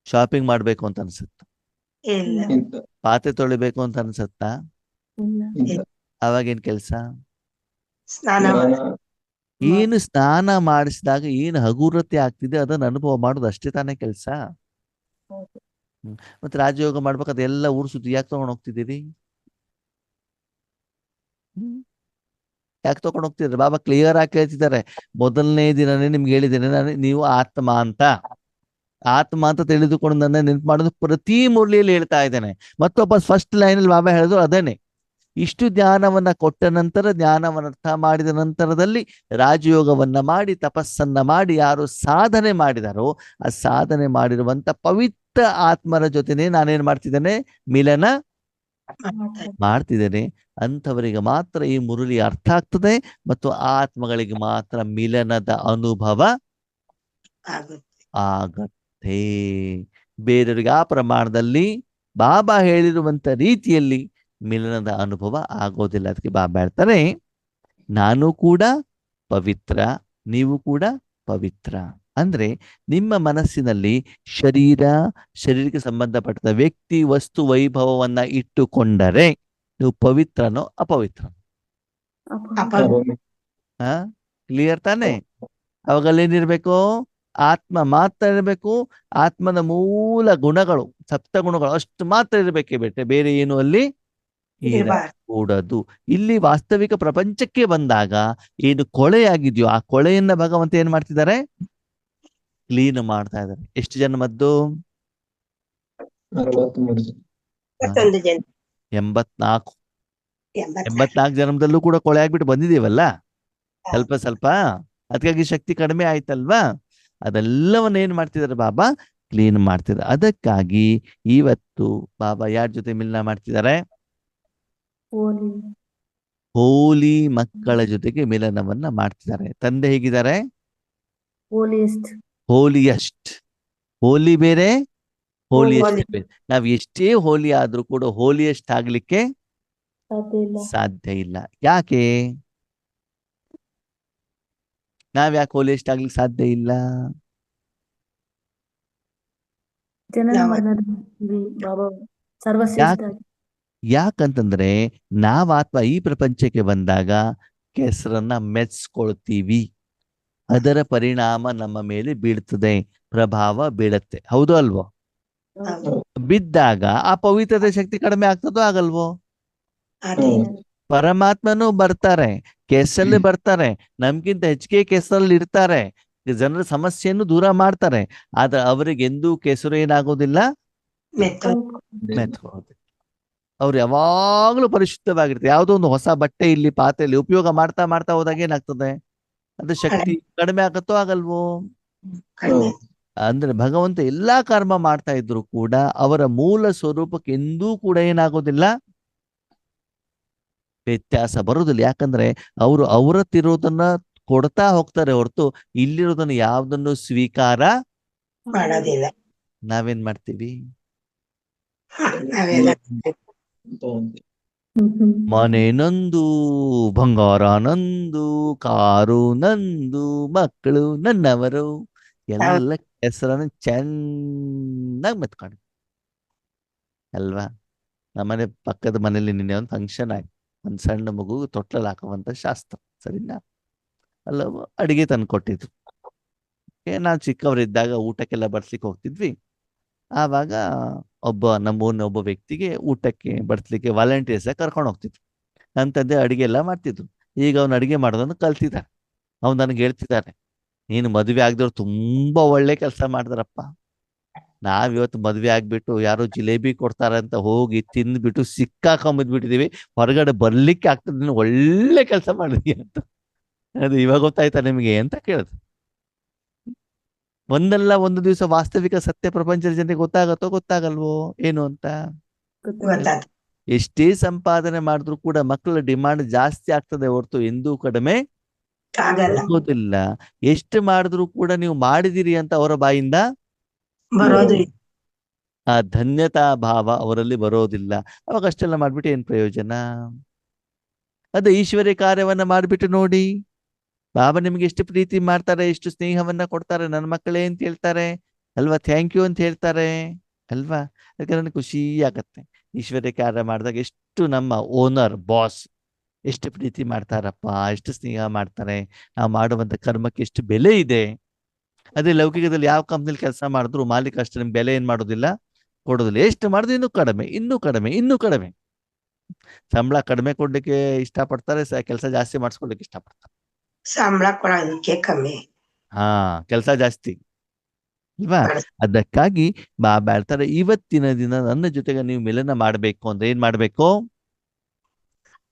ಶಾಪಿಂಗ್ ಮಾಡ್ಬೇಕು ಅಂತ ಅನ್ಸುತ್ತಾ? ಇಲ್ಲ. ಇಲ್ಲ. ಪಾತ್ರೆ ತೊಳಿಬೇಕು ಅಂತ ಅನ್ಸತ್ತಾ? ಇಲ್ಲ. ಇಲ್ಲ. ಅವಾಗೇನ್ ಕೆಲ್ಸ? ಸ್ನಾನ ಜ್ಞಾನ ಏನು ಸ್ನಾನ ಮಾಡಿಸಿದಾಗ ಏನು ಹಗುರತೆ ಆಗ್ತಿದೆ ಅದನ್ನ ಅನುಭವ ಮಾಡೋದು ಅಷ್ಟೇ ತಾನೇ ಕೆಲಸ. ಹೌದು. ಮತ್ತೆ ರಾಜಯೋಗ ಮಾಡ್ಬೇಕಾದ್ರೆ ಎಲ್ಲ ಊರು ಸುತ್ತಿ ಯಾಕೆ ತಗೊಂಡು ಹೋಗ್ತಿದ್ದೀರಿ? ಯಾಕೆ ತಗೊಂಡು ಹೋಗ್ತಿದ್ದಾರೆ? ಬಾಬಾ ಕ್ಲಿಯರ್ ಆಗಿ ಹೇಳ್ತಿದ್ದಾರೆ. ಮೊದಲನೇ ದಿನನೇ ನಿಮ್ಗೆ ಹೇಳಿದ್ದೇನೆ ನಾನು, ನೀವು ಆತ್ಮ ಅಂತ ತಿಳಿದುಕೊಂಡು ನನ್ನ ನೆನಪು ಮಾಡೋದು ಪ್ರತಿ ಮುರಳಿಯಲ್ಲಿ ಹೇಳ್ತಾ ಇದ್ದೇನೆ. ಮತ್ತೊಬ್ಬ ಫಸ್ಟ್ ಲೈನಲ್ಲಿ ಬಾಬಾ ಹೇಳಿದ್ರು ಅದೇನೆ. ಇಷ್ಟು ಜ್ಞಾನವನ್ನ ಕೊಟ್ಟ ನಂತರ, ಜ್ಞಾನವನ್ನ ಅರ್ಥ ಮಾಡಿದ ನಂತರದಲ್ಲಿ ರಾಜಯೋಗವನ್ನ ಮಾಡಿ ತಪಸ್ಸನ್ನ ಮಾಡಿ ಯಾರು ಸಾಧನೆ ಮಾಡಿದಾರೋ ಆ ಸಾಧನೆ ಮಾಡಿರುವಂತ ಪವಿತ್ರ ಆತ್ಮರ ಜೊತೆನೆ ನಾನೇನ್ ಮಾಡ್ತಿದ್ದೇನೆ? ಮಿಲನ ಮಾಡ್ತಿದ್ದೇನೆ. ಅಂಥವರಿಗೆ ಮಾತ್ರ ಈ ಮುರಳಿ ಅರ್ಥ ಆಗ್ತದೆ ಮತ್ತು ಆತ್ಮಗಳಿಗೆ ಮಾತ್ರ ಮಿಲನದ ಅನುಭವ ಆಗತ್ತೆ. ಬೇರೆಯವರಿಗೆ ಆ ಪ್ರಮಾಣದಲ್ಲಿ ಬಾಬಾ ಹೇಳಿರುವಂತ ರೀತಿಯಲ್ಲಿ ಮಿಲನದ ಅನುಭವ ಆಗೋದಿಲ್ಲ. ಅದಕ್ಕೆ ಬಾಬಾ ಹೇಳ್ತಾರೆ, ನಾನು ಕೂಡ ಪವಿತ್ರ, ನೀವು ಕೂಡ ಪವಿತ್ರ. ಅಂದ್ರೆ ನಿಮ್ಮ ಮನಸ್ಸಿನಲ್ಲಿ ಶರೀರಕ್ಕೆ ಸಂಬಂಧಪಟ್ಟ ವ್ಯಕ್ತಿ, ವಸ್ತು, ವೈಭವವನ್ನ ಇಟ್ಟುಕೊಂಡರೆ ನೀವು ಪವಿತ್ರನೋ ಅಪವಿತ್ರನೋ? ಕ್ಲಿಯರ್ ತಾನೆ? ಅವಾಗಲ್ಲಿ ಏನಿರ್ಬೇಕು? ಆತ್ಮ ಮಾತ್ರ ಇರಬೇಕು. ಆತ್ಮನ ಮೂಲ ಗುಣಗಳು, ಸಪ್ತ ಗುಣಗಳು ಅಷ್ಟು ಮಾತ್ರ ಇರಬೇಕೇ ಬಿಟ್ಟೆ ಬೇರೆ ಏನು ಅಲ್ಲಿ ಇರಕೂಡದು. ಇಲ್ಲಿ ವಾಸ್ತವಿಕ ಪ್ರಪಂಚಕ್ಕೆ ಬಂದಾಗ ಏನು ಕೊಳೆಯಾಗಿದೆಯೋ ಆ ಕೊಳೆಯನ್ನ ಭಗವಂತ ಏನ್ ಮಾಡ್ತಿದ್ದಾರೆ? ಕ್ಲೀನ್ ಮಾಡ್ತಾ ಇದ್ದಾರೆ. ಎಷ್ಟು ಜನ್ಮದ್ದು? 84 ಜನ್ಮದಲ್ಲೂ ಕೂಡ ಕೊಳೆ ಆಗ್ಬಿಟ್ಟು ಬಂದಿದೀವಲ್ಲ ಸ್ವಲ್ಪ ಸ್ವಲ್ಪ. ಅದಕ್ಕಾಗಿ ಶಕ್ತಿ ಕಡಿಮೆ ಆಯ್ತಲ್ವಾ? ಅದೆಲ್ಲವನ್ನ ಏನ್ ಮಾಡ್ತಿದ್ದಾರೆ ಬಾಬಾ? ಕ್ಲೀನ್ ಮಾಡ್ತಿದ್ದಾರೆ. ಅದಕ್ಕಾಗಿ ಇವತ್ತು ಬಾಬಾ ಯಾರ ಜೊತೆ ಮಿಲನ ಮಾಡ್ತಿದ್ದಾರೆ? ಹೋಲಿ ಮಕ್ಕಳ ಜೊತೆಗೆ ಮಿಲನವನ್ನ ಮಾಡ್ತಿದ್ದಾರೆ. ತಂದೆ ಹೇಗಿದ್ದಾರೆ? ಹೋಲಿಯಸ್ಟ್. ಹೋಲಿ ಬೇರೆ, ಹೋಲಿಯಸ್ಟ್ ಬೇರೆ. ನಾವ್ ಎಷ್ಟೇ ಹೋಲಿ ಆದ್ರೂ ಕೂಡ ಹೋಲಿಯಸ್ಟ್ ಆಗ್ಲಿಕ್ಕೆ ಸಾಧ್ಯ ಇಲ್ಲ. ಯಾಕೆ? ನಾವ್ಯಾಕೆ ಹೋಲಿಯಸ್ಟ್ ಆಗ್ಲಿಕ್ಕೆ ಸಾಧ್ಯ ಇಲ್ಲ? ಯಾಕಂತಂದ್ರೆ ನಾವ್ ಆತ್ಮ ಈ ಪ್ರಪಂಚಕ್ಕೆ ಬಂದಾಗ ಕೆಸರನ್ನ ಮೆಚ್ಕೊಳ್ತೀವಿ. ಅದರ ಪರಿಣಾಮ ನಮ್ಮ ಮೇಲೆ ಬೀಳ್ತದೆ, ಪ್ರಭಾವ ಬೀಳತ್ತೆ. ಹೌದು ಅಲ್ವೋ? ಬಿದ್ದಾಗ ಆ ಪವಿತ್ರತೆ ಶಕ್ತಿ ಕಡಿಮೆ ಆಗ್ತದೋ ಆಗಲ್ವೋ? ಪರಮಾತ್ಮನೂ ಬರ್ತಾರೆ, ಕೆಸರಲ್ಲಿ ಬರ್ತಾರೆ, ನಮ್ಗಿಂತ ಹೆಚ್ಚಿಗೆ ಕೆಸರಲ್ಲಿ ಇರ್ತಾರೆ, ಜನರ ಸಮಸ್ಯೆಯನ್ನು ದೂರ ಮಾಡ್ತಾರೆ. ಆದ್ರೆ ಅವರಿಗೆ ಎಂದೂ ಕೆಸರು ಏನಾಗೋದಿಲ್ಲ, ಮೆತ್ಕೊಳ್ಳೋದಿಲ್ಲ. ಅವ್ರು ಯಾವಾಗ್ಲೂ ಪರಿಶುದ್ಧವಾಗಿರ್ತಾರೆ. ಯಾವುದೋ ಒಂದು ಹೊಸ ಬಟ್ಟೆ ಇಲ್ಲಿ ಪಾತ್ರೆಯಲ್ಲಿ ಉಪಯೋಗ ಮಾಡ್ತಾ ಮಾಡ್ತಾ ಹೋದಾಗ ಏನಾಗ್ತದೆ? ಅದು ಶಕ್ತಿ ಕಡಿಮೆ ಆಗತ್ತೋ ಆಗಲ್ವೋ? ಅಂದ್ರೆ ಭಗವಂತ ಎಲ್ಲಾ ಕರ್ಮ ಮಾಡ್ತಾ ಇದ್ರು ಕೂಡ ಅವರ ಮೂಲ ಸ್ವರೂಪಕ್ಕೆ ಎಂದೂ ಕೂಡ ಏನಾಗೋದಿಲ್ಲ, ವ್ಯತ್ಯಾಸ ಬರುವುದಿಲ್ಲ. ಯಾಕಂದ್ರೆ ಅವರು ಅವರತ್ತಿರೋದನ್ನ ಕೊಡ್ತಾ ಹೋಗ್ತಾರೆ ಹೊರತು ಇಲ್ಲಿರೋದನ್ನ ಯಾವ್ದನ್ನು ಸ್ವೀಕಾರ ಮಾಡೋದಿಲ್ಲ. ನಾವೇನ್ ಮಾಡ್ತೀವಿ? ನಾವೆಲ್ಲ ಅಂತ ಒಂದು. ಮನೆ ನಂದು, ಬಂಗಾರ ನಂದು, ಕಾರು ನಂದು, ಮಕ್ಕಳು ನನ್ನವರು, ಎಲ್ಲ ಹೆಸರನ್ನು ಚೆನ್ನಾಗಿ ಮೆತ್ಕೊಂಡು ಅಲ್ವಾ. ನಮ್ಮನೆ ಪಕ್ಕದ ಮನೇಲಿ ನಿನ್ನೆ ಒಂದು ಫಂಕ್ಷನ್ ಆಯ್ತು. ಒಂದು ಸಣ್ಣ ಮಗು ತೊಟ್ಲಲ್ಲಿ ಹಾಕುವಂತ ಶಾಸ್ತ್ರ, ಸರಿನಾ? ಅಲ್ಲ, ಅಡಿಗೆ ತಂದು ಕೊಟ್ಟಿದ್ರು. ನಾವು ಚಿಕ್ಕವರಿದ್ದಾಗ ಊಟಕ್ಕೆಲ್ಲ ಬಡ್ಸ್ಲಿಕ್ಕೆ ಹೋಗ್ತಿದ್ವಿ. ಆವಾಗ ನಮ್ಮೂರಿನ ಒಬ್ಬ ವ್ಯಕ್ತಿಗೆ ಊಟಕ್ಕೆ ಬಡಿಸ್ಲಿಕ್ಕೆ ವಾಲಂಟಿಯರ್ಸ್ ಕರ್ಕೊಂಡು ಹೋಗ್ತಿದ್ರು. ನನ್ನ ತಂದೆ ಅಡಿಗೆ ಎಲ್ಲ ಮಾಡ್ತಿದ್ರು. ಈಗ ಅವ್ನು ಅಡಿಗೆ ಮಾಡೋದನ್ನು ಕಲ್ತಿದ್ದಾನೆ. ಅವ್ನು ನನಗೆ ಹೇಳ್ತಿದ್ದಾನೆ, ನೀನು ಮದುವೆ ಆಗದವ್ರು ತುಂಬಾ ಒಳ್ಳೆ ಕೆಲಸ ಮಾಡಿದ್ರಪ್ಪ. ನಾವಿವತ್ತು ಮದ್ವೆ ಆಗ್ಬಿಟ್ಟು ಯಾರೋ ಜಿಲೇಬಿ ಕೊಡ್ತಾರೆ ಅಂತ ಹೋಗಿ ತಿಂದ್ಬಿಟ್ಟು ಸಿಕ್ಕಾಕೊಂಬಿದ್ಬಿಟ್ಟಿದೀವಿ. ಹೊರಗಡೆ ಬರ್ಲಿಕ್ಕೆ ಆಗ್ತದೆ, ನೀನು ಒಳ್ಳೆ ಕೆಲಸ ಮಾಡಿದ್ವಿ ಅಂತ. ಅದು ಇವಾಗ ಗೊತ್ತಾಯ್ತಾ ನಿಮಗೆ ಅಂತ ಕೇಳಿದ್ರು. ಒಂದಲ್ಲ ಒಂದು ದಿವಸ ವಾಸ್ತವಿಕ ಸತ್ಯ ಪ್ರಪಂಚದ ಜನರಿಗೆ ಗೊತ್ತಾಗಲ್ವೋ ಏನು ಅಂತ? ಗೊತ್ತಾಯ್ತು. ಎಷ್ಟೇ ಸಂಪಾದನೆ ಮಾಡಿದ್ರು ಕೂಡ ಮಕ್ಕಳ ಡಿಮಾಂಡ್ ಜಾಸ್ತಿ ಆಗ್ತದೆ ಹೊರತು ಎಂದೂ ಕಡಿಮೆ ಆಗಲ್ಲ, ಆಗೋದಿಲ್ಲ. ಎಷ್ಟು ಮಾಡಿದ್ರು ಕೂಡ ನೀವು ಮಾಡಿದಿರಿ ಅಂತ ಅವರ ಬಾಯಿಂದ ಬರೋದು ಇಲ್ಲ. ಆ ಧನ್ಯತಾ ಭಾವ ಅವರಲ್ಲಿ ಬರೋದಿಲ್ಲ. ಅವಾಗ ಅಷ್ಟೆಲ್ಲ ಮಾಡ್ಬಿಟ್ಟು ಏನ್ ಪ್ರಯೋಜನ? ಅದೇ ಈಶ್ವರ್ಯ ಕಾರ್ಯವನ್ನ ಮಾಡ್ಬಿಟ್ಟು ನೋಡಿ, ಬಾಬಾ ನಿಮ್ಗೆ ಎಷ್ಟು ಪ್ರೀತಿ ಮಾಡ್ತಾರೆ, ಎಷ್ಟು ಸ್ನೇಹವನ್ನ ಕೊಡ್ತಾರೆ, ನನ್ನ ಮಕ್ಕಳೇ ಅಂತ ಹೇಳ್ತಾರೆ ಅಲ್ವಾ, ಥ್ಯಾಂಕ್ ಯು ಅಂತ ಹೇಳ್ತಾರೆ ಅಲ್ವಾ. ಅದಕ್ಕೆ ನನಗೆ ಖುಷಿ ಆಗತ್ತೆ. ಈಶ್ವರ್ಯ ಕಾರ್ಯ ಮಾಡಿದಾಗ ಎಷ್ಟು ನಮ್ಮ ಓನರ್ ಬಾಸ್ ಎಷ್ಟು ಪ್ರೀತಿ ಮಾಡ್ತಾರಪ್ಪ, ಎಷ್ಟು ಸ್ನೇಹ ಮಾಡ್ತಾರೆ, ನಾವು ಮಾಡುವಂತ ಕರ್ಮಕ್ಕೆ ಎಷ್ಟು ಬೆಲೆ ಇದೆ. ಅದೇ ಲೌಕಿಕದಲ್ಲಿ ಯಾವ ಕಂಪ್ನಿಲಿ ಕೆಲಸ ಮಾಡಿದ್ರು ಮಾಲೀಕ ಅಷ್ಟು ನಿಮ್ಗೆ ಬೆಲೆ ಏನ್ ಮಾಡೋದಿಲ್ಲ, ಕೊಡೋದಿಲ್ಲ. ಎಷ್ಟು ಮಾಡಿದ್ರು ಇನ್ನೂ ಕಡಿಮೆ, ಇನ್ನೂ ಕಡಿಮೆ, ಇನ್ನೂ ಕಡಿಮೆ. ಸಂಬಳ ಕಡಿಮೆ ಕೊಡ್ಲಿಕ್ಕೆ ಇಷ್ಟಪಡ್ತಾರೆ, ಕೆಲಸ ಜಾಸ್ತಿ ಮಾಡಿಸ್ಕೊಡ್ಲಿಕ್ಕೆ ಇಷ್ಟಪಡ್ತಾರೆ. ಸಂಬಳ ಕೊಡೋದಕ್ಕೆ ಕಮ್ಮಿ. ಕೆಲಸ ಜಾಸ್ತಿ ಅಲ್ವಾ. ಅದಕ್ಕಾಗಿ ಬಾಬಾ ಹೇಳ್ತಾರೆ, ಇವತ್ತಿನ ದಿನ ನನ್ನ ಜೊತೆಗೆ ನೀವು ಮಿಲನ ಮಾಡ್ಬೇಕು ಅಂದ್ರೆ ಏನ್ ಮಾಡ್ಬೇಕು?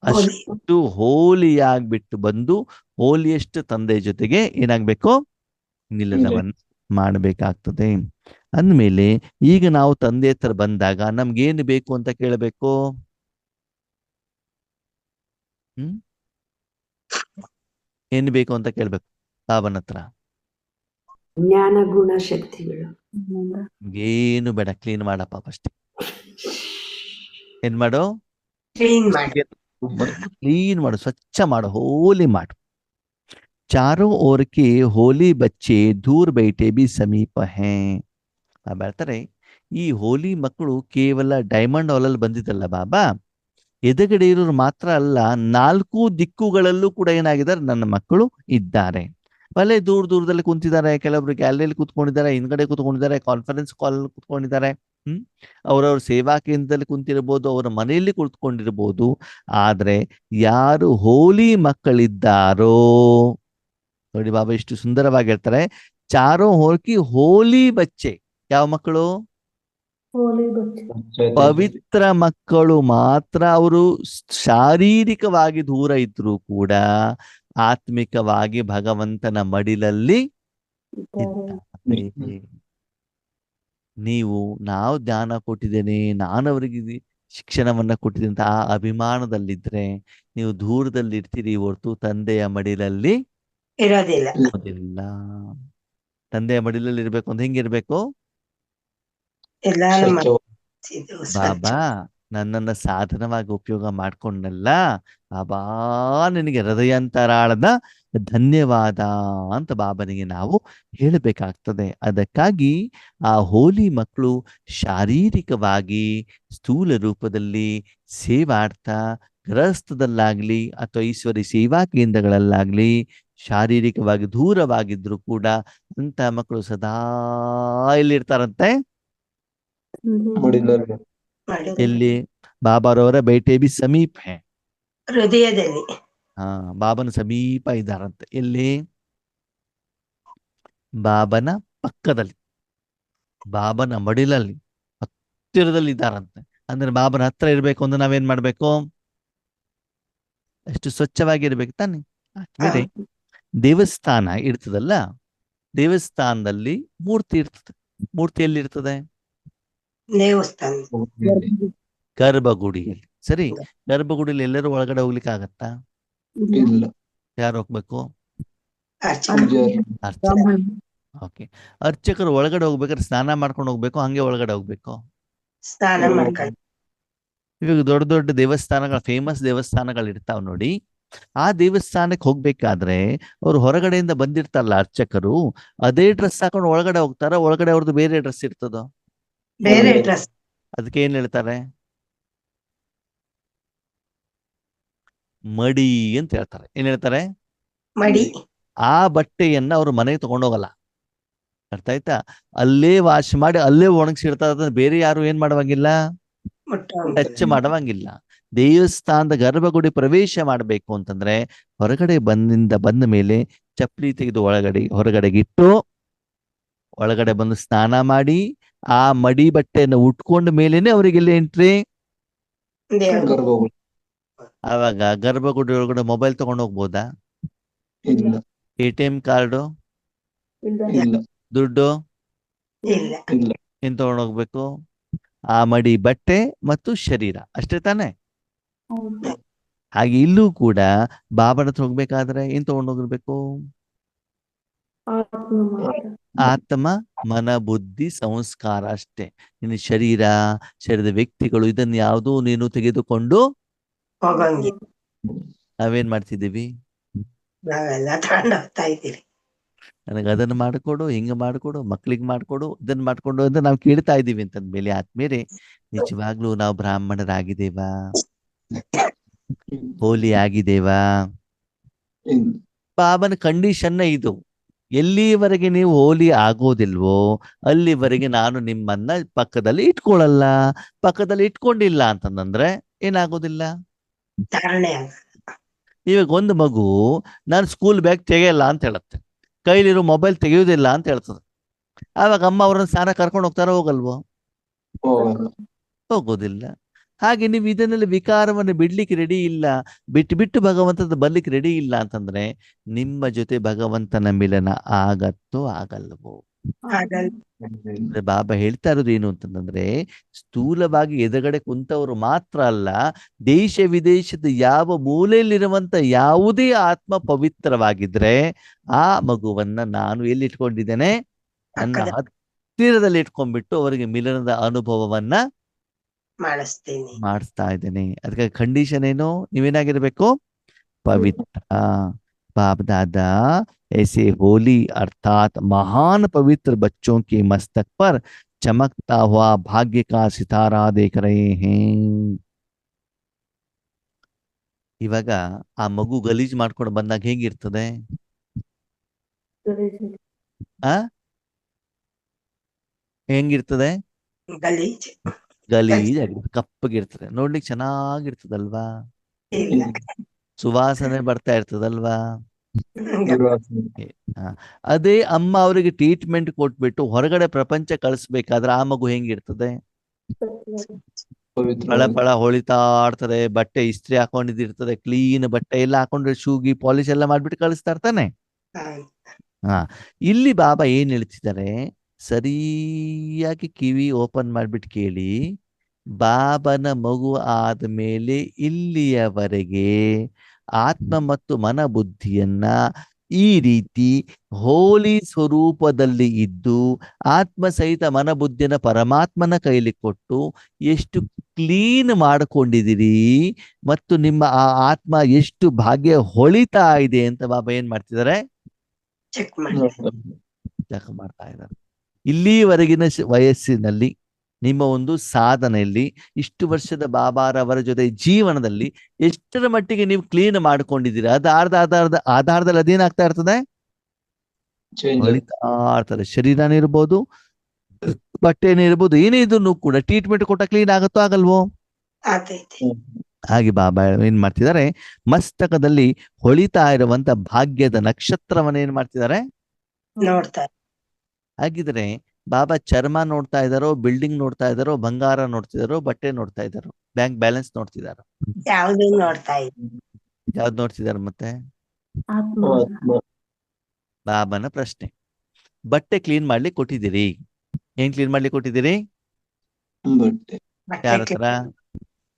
ಅಷ್ಟು ಹೋಲಿಯಾಗ್ಬಿಟ್ಟು ಬಂದು ಹೋಲಿಯಷ್ಟು ತಂದೆ ಜೊತೆಗೆ ಏನಾಗ್ಬೇಕು? ಮಿಲನವನ್ನ ಮಾಡ್ಬೇಕಾಗ್ತದೆ. ಅಂದ್ಮೇಲೆ ಈಗ ನಾವು ತಂದೆ ಹತ್ರ ಬಂದಾಗ ನಮ್ಗೇನು ಬೇಕು ಅಂತ ಕೇಳಬೇಕು? ಏನು ಬೇಕು ಅಂತ ಕೇಳ್ಬೇಕು ಬಾಬನ ಹತ್ರ? ಜ್ಞಾನ ಗುಣ ಶಕ್ತಿಗಳು. ಏನು ಬೇಡ, ಕ್ಲೀನ್ ಮಾಡಪ್ಪ ಫಸ್ಟ್. ಏನ್ ಮಾಡು? ಕ್ಲೀನ್ ಮಾಡಿ, ಕ್ಲೀನ್ ಮಾಡು, ಸ್ವಚ್ಛ ಮಾಡು, ಹೋಲಿ ಮಾಡು. ಚಾರೋ ಓರ್ ಕೆ ಹೋಲಿ ಬಚ್ಚೆ ದೂರ್ ಬೈಟೆ ಬಿ ಸಮೀಪ ಹೇ. ಹೇಳ್ತಾರೆ, ಈ ಹೋಲಿ ಮಕ್ಕಳು ಕೇವಲ ಡೈಮಂಡ್ ಹಾಲಲ್ಲಿ ಬಂದಿದ್ದಲ್ಲ ಬಾಬಾ, ಎದುರುಗಡೆ ಇರೋರು ಮಾತ್ರ ಅಲ್ಲ, 4 ದಿಕ್ಕುಗಳಲ್ಲೂ ಕೂಡ ಏನಾಗಿದ್ದಾರೆ, ನನ್ನ ಮಕ್ಕಳು ಇದ್ದಾರೆ. ಭಲೆ ದೂರದಲ್ಲಿ ಕುಂತಿದ್ದಾರೆ, ಕೆಲವೊಬ್ರು ಗ್ಯಾಲರಿಯಲ್ಲಿ ಕೂತ್ಕೊಂಡಿದ್ದಾರೆ, ಹಿಂದ್ಗಡೆ ಕೂತ್ಕೊಂಡಿದ್ದಾರೆ, ಕಾನ್ಫರೆನ್ಸ್ ಕಾಲ್ ಕೂತ್ಕೊಂಡಿದ್ದಾರೆ. ಅವರವ್ರ ಸೇವಾ ಕೇಂದ್ರದಲ್ಲಿ ಕುಂತಿರ್ಬೋದು, ಅವರ ಮನೆಯಲ್ಲಿ ಕುಳಿತುಕೊಂಡಿರ್ಬೋದು. ಆದ್ರೆ ಯಾರು ಹೋಲಿ ಮಕ್ಕಳಿದ್ದಾರೋ ನೋಡಿ, ಬಾಬಾ ಇಷ್ಟು ಸುಂದರವಾಗಿ ಹೇಳ್ತಾರೆ, ಚಾರೋ ಹೋರ್ಕಿ ಹೋಲಿ ಬಚ್ಚೆ. ಯಾವ ಮಕ್ಕಳು? ಪವಿತ್ರ ಮಕ್ಕಳು ಮಾತ್ರ. ಅವರು ಶಾರೀರಿಕವಾಗಿ ದೂರ ಇದ್ರು ಕೂಡ ಆತ್ಮಿಕವಾಗಿ ಭಗವಂತನ ಮಡಿಲಲ್ಲಿ ಇದ್ದಾರೆ. ನಾವು ಜ್ಞಾನ ಕೊಟ್ಟಿದ್ದೇನೆ, ನಾನು ಅವರಿಗೆ ಶಿಕ್ಷಣವನ್ನ ಕೊಟ್ಟಿದ್ದೇನೆ ಅಂತ ಆ ಅಭಿಮಾನದಲ್ಲಿದ್ರೆ ನೀವು ದೂರದಲ್ಲಿ ಇರ್ತೀರಿ ಹೊರತು ತಂದೆಯ ಮಡಿಲಲ್ಲಿ ಇರೋದಿಲ್ಲ. ತಂದೆಯ ಮಡಿಲಲ್ಲಿ ಇರ್ಬೇಕು ಅಂತ ಹೆಂಗಿರ್ಬೇಕು? ಎಲ್ಲಾನು ಬಾಬಾ ನನ್ನನ್ನ ಸಾಧನವಾಗಿ ಉಪಯೋಗ ಮಾಡ್ಕೊಂಡಲ್ಲ, ಬಾಬಾ ನಿನಗೆ ಹೃದಯಾಂತರಾಳದ ಧನ್ಯವಾದ ಅಂತ ಬಾಬನಿಗೆ ನಾವು ಹೇಳಬೇಕಾಗ್ತದೆ. ಅದಕ್ಕಾಗಿ ಆ ಹೋಲಿ ಮಕ್ಕಳು ಶಾರೀರಿಕವಾಗಿ ಸ್ಥೂಲ ರೂಪದಲ್ಲಿ ಸೇವಾಡ್ತಾ ಗೃಹಸ್ಥದಲ್ಲಾಗ್ಲಿ ಅಥವಾ ಈಶ್ವರಿ ಸೇವಾ ಕೇಂದ್ರಗಳಲ್ಲಾಗ್ಲಿ ಶಾರೀರಿಕವಾಗಿ ದೂರವಾಗಿದ್ರು ಕೂಡ ಅಂತ ಮಕ್ಕಳು ಸದಾ ಎಲ್ಲಿರ್ತಾರಂತೆ? ಎಲ್ಲಿ? ಬಾಬಾರವರ ಬೇಟೆ ಬಿ ಸಮೀಪ ಹೇ, ಹೃದಯದಲ್ಲಿ. ಬಾಬನ ಸಮೀಪ ಇದ್ದಾರಂತೆ. ಎಲ್ಲಿ? ಬಾಬನ ಪಕ್ಕದಲ್ಲಿ, ಬಾಬನ ಮಡಿಲಲ್ಲಿ, ಹತ್ತಿರದಲ್ಲಿ ಇದ್ದಾರಂತೆ. ಅಂದ್ರೆ ಬಾಬನ ಹತ್ರ ಇರ್ಬೇಕು ಅಂದ್ರೆ ನಾವೇನ್ ಮಾಡ್ಬೇಕು? ಅಷ್ಟು ಸ್ವಚ್ಛವಾಗಿರ್ಬೇಕು ತಾನೆ. ಆದ್ಮೇಲೆ ದೇವಸ್ಥಾನ ಇರ್ತದಲ್ಲ, ದೇವಸ್ಥಾನದಲ್ಲಿ ಮೂರ್ತಿ ಇರ್ತದೆ. ಮೂರ್ತಿ ಎಲ್ಲಿರ್ತದೆ? ದೇವಸ್ಥಾನ ಹೋಗ್ಲಿ. ಗರ್ಭಗುಡಿಯಲ್ಲಿ. ಸರಿ, ಗರ್ಭಗುಡಿಯಲ್ಲಿ ಎಲ್ಲರೂ ಒಳಗಡೆ ಹೋಗ್ಲಿಕ್ಕೆ ಆಗತ್ತಾ? ಇಲ್ಲ. ಯಾರು ಹೋಗ್ಬೇಕು? ಅರ್ಚಕ ಪೂಜಾರಿ. ಅರ್ಚಕ. ಓಕೆ. ಅರ್ಚಕರು ಒಳಗಡೆ ಹೋಗ್ಬೇಕಾದ್ರೆ ಸ್ನಾನ ಮಾಡ್ಕೊಂಡು ಹೋಗ್ಬೇಕು, ಹಂಗೆ ಒಳಗಡೆ ಹೋಗ್ಬೇಕು? ಸ್ನಾನ ಮಾಡ್ಕೊಂಡು ಇವಾಗ ದೊಡ್ಡ ದೊಡ್ಡ ದೇವಸ್ಥಾನಗಳು, ಫೇಮಸ್ ದೇವಸ್ಥಾನಗಳು ಇರ್ತಾವ ನೋಡಿ. ಆ ದೇವಸ್ಥಾನಕ್ಕೆ ಹೋಗ್ಬೇಕಾದ್ರೆ ಅವ್ರು ಹೊರಗಡೆಯಿಂದ ಬಂದಿರ್ತಾರಲ್ಲ ಅರ್ಚಕರು, ಅದೇ ಡ್ರೆಸ್ ಹಾಕೊಂಡು ಒಳಗಡೆ ಹೋಗ್ತಾರ? ಒಳಗಡೆ ಅವ್ರದ್ದು ಬೇರೆ ಡ್ರೆಸ್ ಇರ್ತದೋ? ಬೇರೆ ಡ್ರೆಸ್ ಅದಕ್ಕೆ ಏನ್ ಹೇಳ್ತಾರೆ? ಮಡಿ ಅಂತ ಹೇಳ್ತಾರೆ. ಏನ್ ಹೇಳ್ತಾರೆ? ಮಡಿ ಆ ಬಟ್ಟೆಯನ್ನ ಅವ್ರು ಮನೆಗೆ ತಗೊಂಡೋಗಲ್ಲ. ಅರ್ಥ ಆಯ್ತಾ? ಅಲ್ಲೇ ವಾಶ್ ಮಾಡಿ ಅಲ್ಲೇ ಒಣಗಿಸಿರ್ತಾರೆ. ಅದನ್ನ ಬೇರೆ ಯಾರು ಏನ್ ಮಾಡುವಂಗಿಲ್ಲ, ಟಚ್ ಮಾಡುವಂಗಿಲ್ಲ. ದೇವಸ್ಥಾನದ ಗರ್ಭಗುಡಿ ಪ್ರವೇಶ ಮಾಡಬೇಕು ಅಂತಂದ್ರೆ ಹೊರಗಡೆ ಬಂದ ಮೇಲೆ ಚಪ್ಪಲಿ ತೆಗೆದು ಹೊರಗಡೆಗೆ ಇಟ್ಟು ಒಳಗಡೆ ಬಂದು ಸ್ನಾನ ಮಾಡಿ ಆ ಮಡಿ ಬಟ್ಟೆಯನ್ನು ಉಟ್ಕೊಂಡ ಮೇಲೇನೆ ಅವರಿಗೆಲ್ಲ ಎಂಟ್ರಿ. ದೇವ್ರು ಗರ್ಭಗುಡಿ. ಆವಾಗ ಗರ್ಭಗುಡಿ ಒಳಗಡೆ ಮೊಬೈಲ್ ತಗೊಂಡು ಹೋಗ್ಬೋದಾ? ಇಲ್ಲ. ATM ಕಾರ್ಡು, ಇಲ್ಲ. ದುಡ್ಡು ಇಲ್ಲ ಇಲ್ಲ. ಏನ್ ತಗೊಂಡು ಹೋಗ್ಬೇಕು? ಆ ಮಡಿ ಬಟ್ಟೆ ಮತ್ತು ಶರೀರ, ಅಷ್ಟೇ ತಾನೆ? ಹೌದು. ಹಾಗೆ ಇಲ್ಲೂ ಕೂಡ ಬಾಬನ ಹತ್ರ ಹೋಗ್ಬೇಕಾದ್ರೆ ಏನ್ ತಗೊಂಡು ಹೋಗಿರ್ಬೇಕು? ಆತ್ಮ ಮಾತ್ರ. ಆತ್ಮ, ಮನ, ಬುದ್ಧಿ, ಸಂಸ್ಕಾರ ಅಷ್ಟೇ. ನಿನ್ನ ಶರೀರದ ವ್ಯಕ್ತಿಗಳು ಇದನ್ನ ಯಾವುದೂ ನೀನು ತೆಗೆದುಕೊಂಡು ಹೋಗಂಗಿಲ್ಲ. ನಾವೇನ್ ಮಾಡ್ತಿದ್ದೀವಿ? ನಾವೆಲ್ಲ ತಗೊಂಡು ಹೋಗ್ತಾ ಇದ್ದೀವಿ. ನನಗೆ ಅದನ್ನ ಮಾಡಿಕೊಡು, ಹಿಂಗ ಮಾಡಿಕೊಡು, ಮಕ್ಳಿಗೆ ಮಾಡಿಕೊಡು, ಇದನ್ನ ಮಾಡ್ಕೊಂಡು ಅಂತ ನಾವು ಕೇಳ್ತಾ ಇದ್ದೀವಿ. ಅಂತಂದ್ಮೇಲೆ ಆದ್ಮೇಲೆ ನಿಜವಾಗ್ಲೂ ನಾವು ಬ್ರಾಹ್ಮಣರಾಗಿದ್ದೇವಾ? ಹೋಲಿ ಆಗಿದ್ದೇವಾ? ಇಲ್ಲ. ಬಾಬನ ಕಂಡೀಷನ್ ಇದು. ಎಲ್ಲಿವರೆಗೆ ನೀವು ಹೋಲಿ ಆಗೋದಿಲ್ವೋ ಅಲ್ಲಿವರೆಗೆ ನಾನು ನಿಮ್ಮನ್ನ ಪಕ್ಕದಲ್ಲಿ ಇಟ್ಕೊಳ್ಳಲ್ಲ. ಪಕ್ಕದಲ್ಲಿ ಇಟ್ಕೊಂಡಿಲ್ಲ ಅಂತಂದ್ರೆ ಏನಾಗೋದಿಲ್ಲ? ಧಾರಣೆ ಆಗ ಇವಾಗ ಒಂದು ಮಗು ನಾನು ಸ್ಕೂಲ್ ಬ್ಯಾಗ್ ತೆಗೆಯಲ್ಲ ಅಂತ ಹೇಳುತ್ತೆ, ಕೈಲಿರೋ ಮೊಬೈಲ್ ತೆಗೆಯೋದಿಲ್ಲ ಅಂತ ಹೇಳ್ತದೆ. ಆವಾಗ ಅಮ್ಮ ಅವ್ರನ್ನ ಸ್ನಾನ ಕರ್ಕೊಂಡು ಹೋಗ್ತಾರೋ ಹೋಗಲ್ವೋ? ಹೋಗಲ್ಲ. ಹೋಗೋದಿಲ್ಲ. ಹಾಗೆ ನೀವು ಇದನ್ನೆಲ್ಲ ವಿಕಾರವನ್ನು ಬಿಡ್ಲಿಕ್ಕೆ ರೆಡಿ ಇಲ್ಲ, ಬಿಟ್ಟು ಭಗವಂತದ ಬರ್ಲಿಕ್ಕೆ ರೆಡಿ ಇಲ್ಲ ಅಂತಂದ್ರೆ ನಿಮ್ಮ ಜೊತೆ ಭಗವಂತನ ಮಿಲನ ಆಗತ್ತೋ ಆಗಲ್ವೋ? ಆಗಲ್ಲ. ಅಂದ್ರೆ ಬಾಬಾ ಹೇಳ್ತಾ ಇರೋದು ಏನು ಅಂತಂದ್ರೆ, ಸ್ಥೂಲವಾಗಿ ಎದುರುಗಡೆ ಕುಂತವರು ಮಾತ್ರ ಅಲ್ಲ, ದೇಶ ವಿದೇಶದ ಯಾವ ಮೂಲೆಯಲ್ಲಿರುವಂತ ಯಾವುದೇ ಆತ್ಮ ಪವಿತ್ರವಾಗಿದ್ರೆ ಆ ಮಗುವನ್ನ ನಾನು ಎಲ್ಲಿ ಇಟ್ಕೊಂಡಿದ್ದೇನೆ? ನನ್ನ ಹತ್ತಿರದಲ್ಲಿ ಇಟ್ಕೊಂಡ್ಬಿಟ್ಟು ಅವರಿಗೆ ಮಿಲನದ ಅನುಭವವನ್ನ ಮಾಡಿಸ್ತೀನಿ. ಮಾಡಿಸ್ತಾ ಇದ್ದೇನೆ. ಅದಕ್ಕೆ ಕಂಡೀಷನ್ ಏನು? ನೀವೇನಾಗಿರ್ಬೇಕು? पवित्र। बाप दादा ऐसे होली अर्थात महान पवित्र बच्चों के मस्तक पर चमकता हुआ भाग्य का सितारा देख रहे हैं। ಇವಾಗ ಆ ಮಗು ಗಲೀಜ್ ಮಾಡ್ಕೊಂಡು ಬಂದಾಗ ಹೇಗಿರ್ತದೆ? ಆ ಹೆಂಗಿರ್ತದೆ? ಗಲೀಜ್ ಗಲೀಜ್ ಆಗಿರ್ತದೆ, ಕಪ್ಪಗಿರ್ತದೆ, ನೋಡ್ಲಿಕ್ಕೆ ಚೆನ್ನಾಗಿರ್ತದಲ್ವಾ? ಇಲ್ಲ. ಸುವಾಸನೆ ಬರ್ತಾ ಇರ್ತದಲ್ವಾ? ದುರ್ವಾಸನೆ. ಅದೇ ಅಮ್ಮ ಅವರಿಗೆ ಟ್ರೀಟ್ಮೆಂಟ್ ಕೊಟ್ಬಿಟ್ಟು ಹೊರಗಡೆ ಪ್ರಪಂಚ ಕಳಿಸ್ಬೇಕಾದ್ರೆ ಆ ಮಗು ಹೆಂಗಿರ್ತದೆ? ಪವಿತ್ರ. ಪಳ ಪಳ ಹೊಳಿತಾ ಇರ್ತದೆ, ಬಟ್ಟೆ ಇಸ್ತ್ರಿ ಹಾಕೊಂಡಿದ್ದಿರ್ತದೆ, ಕ್ಲೀನ್ ಬಟ್ಟೆ ಎಲ್ಲ ಹಾಕೊಂಡ್ರೆ ಶೂಗಿ ಪಾಲಿಶ್ ಎಲ್ಲ ಮಾಡ್ಬಿಟ್ಟು ಕಳಿಸ್ತಾ ಇರ್ತಾನೆ. ಹಾ, ಇಲ್ಲಿ ಬಾಬಾ ಏನ್ ಹೇಳ್ತಿದ್ದಾರೆ, ಸರಿಯಾಗಿ ಕಿವಿ ಓಪನ್ ಮಾಡ್ಬಿಟ್ಟು ಕೇಳಿ. ಬಾಬನ ಮಗು ಆದ್ಮೇಲೆ ಇಲ್ಲಿಯವರೆಗೆ ಆತ್ಮ ಮತ್ತು ಮನ ಬುದ್ಧಿಯನ್ನ ಈ ರೀತಿ ಹೋಲಿ ಸ್ವರೂಪದಲ್ಲಿ ಇದ್ದು ಆತ್ಮ ಸಹಿತ ಮನ ಬುದ್ಧಿಯನ್ನ ಪರಮಾತ್ಮನ ಕೈಲಿ ಕೊಟ್ಟು ಎಷ್ಟು ಕ್ಲೀನ್ ಮಾಡ್ಕೊಂಡಿದ್ದೀರಿ ಮತ್ತು ನಿಮ್ಮ ಆ ಆತ್ಮ ಎಷ್ಟು ಭಾಗ್ಯ ಹೊಳಿತಾ ಇದೆ ಅಂತ ಬಾಬಾ ಏನ್ ಮಾಡ್ತಿದ್ದಾರೆ? ಚೆಕ್ ಮಾಡಿ. ಲೆಕ್ಕ ಮಾಡ್ತಾ ಇದ್ದಾರೆ. ಇಲ್ಲಿವರೆಗಿನ ವಯಸ್ಸಿನಲ್ಲಿ ನಿಮ್ಮ ಒಂದು ಸಾಧನೆಯಲ್ಲಿ ಇಷ್ಟು ವರ್ಷದ ಬಾಬಾರವರ ಜೊತೆ ಜೀವನದಲ್ಲಿ ಎಷ್ಟರ ಮಟ್ಟಿಗೆ ನೀವು ಕ್ಲೀನ್ ಮಾಡ್ಕೊಂಡಿದ್ದೀರಾ? ಅದು ಆಧಾರದಲ್ಲಿ ಅದೇನಾಗ್ತಾ ಇರ್ತದೆ? ಹೊಳಿತಾ ಇರ್ತದೆ. ಶರೀರನೇ ಇರ್ಬೋದು, ಬಟ್ಟೆನೇ ಇರ್ಬೋದು, ಏನೇ ಇದನ್ನು ಕೂಡ ಟ್ರೀಟ್ಮೆಂಟ್ ಕೊಟ್ಟ ಕ್ಲೀನ್ ಆಗತ್ತೋ ಆಗಲ್ವೋ? ಆಗ್ತೈತಿ. ಹಾಗೆ ಬಾಬಾ ಏನ್ ಮಾಡ್ತಿದ್ದಾರೆ, ಮಸ್ತಕದಲ್ಲಿ ಹೊಳಿತಾ ಇರುವಂತ ಭಾಗ್ಯದ ನಕ್ಷತ್ರವನ್ನ ಏನ್ ಮಾಡ್ತಿದ್ದಾರೆ? ನೋಡ್ತಾರೆ. ಹಾಗಿದ್ರೆ ಬಾಬಾ ಚರ್ಮ ನೋಡ್ತಾ ಇದ್ದಾರೋ, ಬಿಲ್ಡಿಂಗ್ ನೋಡ್ತಾ ಇದ್ದಾರೋ, ಬಂಗಾರ ನೋಡ್ತಿದಾರೋ, ಬಟ್ಟೆ ನೋಡ್ತಾ ಇದ್ದಾರೋ, ಬ್ಯಾಂಕ್ ಬ್ಯಾಲೆನ್ಸ್ ನೋಡ್ತಿದಾರೋ? ಯಾವ್ದು ನೋಡ್ತಾ ಇದ್ವಿ. ಯಾವ್ದು ನೋಡ್ತಿದಾರ? ಮತ್ತೆ ಆತ್ಮ. ಬಾಬನ ಪ್ರಶ್ನೆ. ಬಟ್ಟೆ ಕ್ಲೀನ್ ಮಾಡ್ಲಿಕ್ಕೆ ಕೊಟ್ಟಿದ್ದೀರಿ. ಏನ್ ಕ್ಲೀನ್ ಮಾಡ್ಲಿಕ್ಕೆ ಕೊಟ್ಟಿದ್ದೀರಿ? ಬಟ್ಟೆ ಬಟ್ಟೆ ಯಾರ ಹತ್ರ?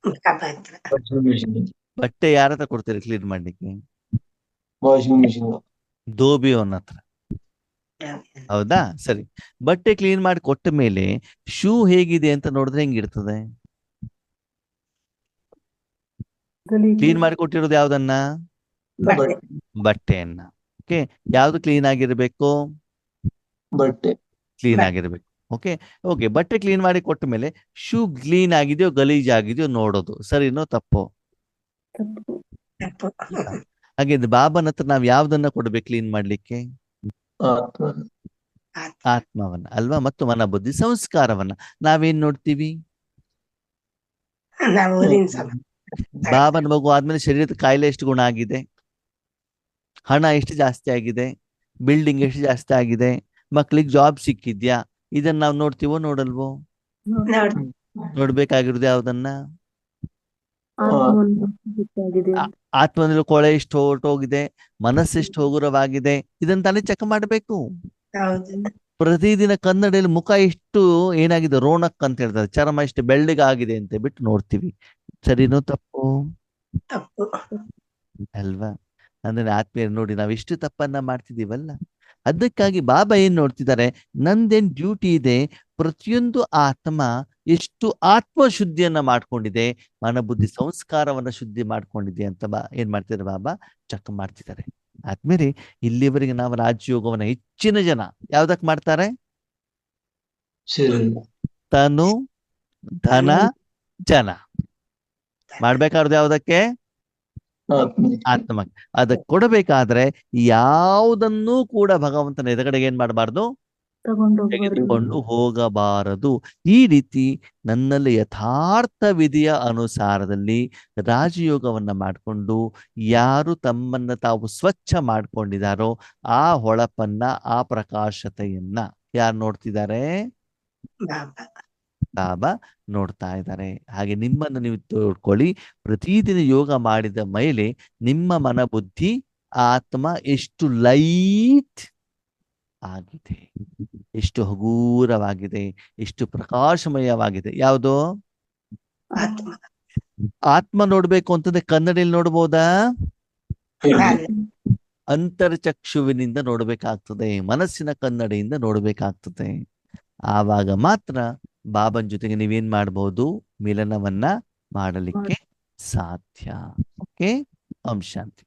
ಬಾಬಾ ಹತ್ರ. ವಾಷಿಂಗ್ ಮಿಷಿನ್ ಬಟ್ಟೆ ಯಾರ ಹತ್ರ ಕೊಡ್ತೀರಿ ಕ್ಲೀನ್ ಮಾಡ್ಲಿಕ್ಕೆ? ವಾಷಿಂಗ್ ಮಿಷಿನ್ ಧೋಬಿಯವನ ಹತ್ರ. ಹೌದಾ? ಸರಿ. ಬಟ್ಟೆ ಕ್ಲೀನ್ ಮಾಡಿ ಕೊಟ್ಟ ಮೇಲೆ ಶೂ ಹೇಗಿದೆ ಅಂತ ನೋಡಿದ್ರೆ ಹೆಂಗಿರ್ತದೆ? ಕ್ಲೀನ್ ಮಾಡಿ ಕೊಟ್ಟಿರೋದು ಯಾವ್ದನ್ನ? ಬಟ್ಟೆ. ಬಟ್ಟೆಯನ್ನ. ಓಕೆ, ಯಾವ್ದು ಕ್ಲೀನ್ ಆಗಿರ್ಬೇಕು? ಬಟ್ಟೆ ಕ್ಲೀನ್ ಬಟ್ಟೆ. ಆಗಿರ್ಬೇಕು. ಓಕೆ ಓಕೆ, ಬಟ್ಟೆ ಕ್ಲೀನ್ ಮಾಡಿ ಕೊಟ್ಟ ಮೇಲೆ ಶೂ ಕ್ಲೀನ್ ಆಗಿದೆಯೋ ಗಲೀಜ್ ಆಗಿದೆಯೋ ನೋಡೋದು ಸರಿನೋ ತಪ್ಪೋ? ತಪ್ಪು. ತಪ್ಪು. ಹಾಗೆ ಬಾಬನ ಹತ್ರ ನಾವ್ ಯಾವ್ದನ್ನ ಕೊಡ್ಬೇಕು ಕ್ಲೀನ್ ಮಾಡ್ಲಿಕ್ಕೆ? ಆತ್ಮ ಆತ್ಮವನ್ನ ಅಲ್ವಾ, ಮತ್ತು ಮನ ಬುದ್ಧಿ ಸಂಸ್ಕಾರವನ್ನ. ನಾವೇನ್ ನೋಡ್ತೀವಿ? ನಾವು ಊರಿನ ಸಮ ಬಾಬನ ಮಗು ಆದ್ಮೇಲೆ ಶರೀರದ ಕಾಯಿಲೆ ಎಷ್ಟು ಗುಣ ಆಗಿದೆ, ಹಣ ಎಷ್ಟು ಜಾಸ್ತಿ ಆಗಿದೆ, ಬಿಲ್ಡಿಂಗ್ ಎಷ್ಟು ಜಾಸ್ತಿ ಆಗಿದೆ, ಮಕ್ಳಿಗೆ ಜಾಬ್ ಸಿಕ್ಕಿದ್ಯಾ, ಇದನ್ನ ನಾವು ನೋಡ್ತೀವೋ ನೋಡಲ್ವೋ? ನೋಡ್ತೀವಿ. ನೋಡ್ಬೇಕಾಗಿರೋದು ಯಾವ್ದನ್ನ? ಆತ್ಮವನ್ನು ಗೊತ್ತಾಗಿದೆ ಅಂತ. ಆತ್ಮನಲ್ಲಿ ಕೊಳೆ ಎಷ್ಟು ಹೊರಟೋಗಿದೆ, ಮನಸ್ಸು ಎಷ್ಟು ಹಗುರವಾಗಿದೆ, ಇದನ್ನ ತಾನೇ ಚೆಕ್ ಮಾಡ್ಬೇಕು. ಹೌದು. ಪ್ರತಿದಿನ ಕನ್ನಡಿಯಲ್ಲಿ ಮುಖ ಎಷ್ಟು ಏನಾಗಿದೆ, ರೋಣಕ್ ಅಂತ ಹೇಳ್ತಾರೆ, ಚರ್ಮ ಎಷ್ಟು ಬೆಳ್ಳಗಾಗಿದೆ ಅಂತ ಬಿಟ್ಟು ನೋಡ್ತೀವಿ. ಸರಿನೋ ತಪ್ಪು? ತಪ್ಪು. ಅಲ್ವಾ? ಅಂದ್ರೆ ಆತ್ಮೀಯರು ನೋಡಿ, ನಾವೆಷ್ಟು ತಪ್ಪನ್ನ ಮಾಡ್ತಿದೀವಲ್ಲ. ಅದಕ್ಕಾಗಿ ಬಾಬಾ ಏನ್ ನೋಡ್ತಿದ್ದಾರೆ, ನಂದೇನ್ ಡ್ಯೂಟಿ ಇದೆ, ಪ್ರತಿಯೊಂದು ಆತ್ಮ ಎಷ್ಟು ಆತ್ಮ ಶುದ್ಧಿಯನ್ನ ಮಾಡ್ಕೊಂಡಿದೆ, ಮನಬುದ್ಧಿ ಸಂಸ್ಕಾರವನ್ನ ಶುದ್ಧಿ ಮಾಡ್ಕೊಂಡಿದೆ ಅಂತ ಏನ್ ಮಾಡ್ತಿದ್ದಾರೆ ಬಾಬಾ? ಚೆಕ್ ಮಾಡ್ತಿದ್ದಾರೆ. ಆದ್ಮೇಲೆ ಇಲ್ಲಿವರೆಗೆ ನಾವು ರಾಜಯೋಗವನ್ನ ಹೆಚ್ಚಿನ ಜನ ಯಾವ್ದಕ್ ಮಾಡ್ತಾರೆ? ಶರೀರ ತನು ಧನ ಜನ. ಮಾಡ್ಬೇಕಾದ್ರೆ ಯಾವ್ದಕ್ಕೆ? ಆತ್ಮ ಆತ್ಮ. ಅದಕ್ಕೆ ಕೊಡಬೇಕಾದ್ರೆ ಯಾವುದನ್ನೂ ಕೂಡ ಭಗವಂತನ ಎದುರುಗಡೆಗೆ ಏನ್ ಮಾಡಬಾರ್ದು? ತೆಗೆದುಕೊಂಡು ಹೋಗಬಾರದು. ಈ ರೀತಿ ನನ್ನಲ್ಲಿ ಯಥಾರ್ಥ ವಿಧಿಯ ಅನುಸಾರದಲ್ಲಿ ರಾಜಯೋಗವನ್ನ ಮಾಡಿಕೊಂಡು ಯಾರು ತಮ್ಮನ್ನ ತಾವು ಸ್ವಚ್ಛ ಮಾಡ್ಕೊಂಡಿದಾರೋ ಆ ಹೊಳಪನ್ನ, ಆ ಪ್ರಕಾಶತೆಯನ್ನ ಯಾರು ನೋಡ್ತಿದ್ದಾರೆ? ಬಾಬಾ. ಬಾಬಾ ನೋಡ್ತಾ ಇದ್ದಾರೆ. ಹಾಗೆ ನಿಮ್ಮನ್ನು ನೀವು ತೋಡ್ಕೊಳ್ಳಿ. ಪ್ರತಿದಿನ ಯೋಗ ಮಾಡಿದ ಮೇಲೆ ನಿಮ್ಮ ಮನ ಬುದ್ಧಿ ಆತ್ಮ ಎಷ್ಟು ಲೈಟ್ ಆಗಿದೆ, ಎಷ್ಟು ಹಗೂರವಾಗಿದೆ, ಎಷ್ಟು ಪ್ರಕಾಶಮಯವಾಗಿದೆ. ಯಾವುದು? ಆತ್ಮ. ಆತ್ಮ ನೋಡ್ಬೇಕು ಅಂತಂದ್ರೆ ಕನ್ನಡಿಯಲ್ಲಿ ನೋಡ್ಬೋದಾ? ಅಂತರ್ಚಕ್ಷುವಿನಿಂದ ನೋಡ್ಬೇಕಾಗ್ತದೆ, ಮನಸ್ಸಿನ ಕನ್ನಡಿಯಿಂದ ನೋಡ್ಬೇಕಾಗ್ತದೆ. ಆವಾಗ ಮಾತ್ರ ಬಾಬನ್ ಜೊತೆಗೆ ನೀವೇನ್ ಮಾಡ್ಬೋದು? ಮಿಲನವನ್ನ ಮಾಡಲಿಕ್ಕೆ ಸಾಧ್ಯ. ಓಕೆ, ಓಂ ಶಾಂತಿ.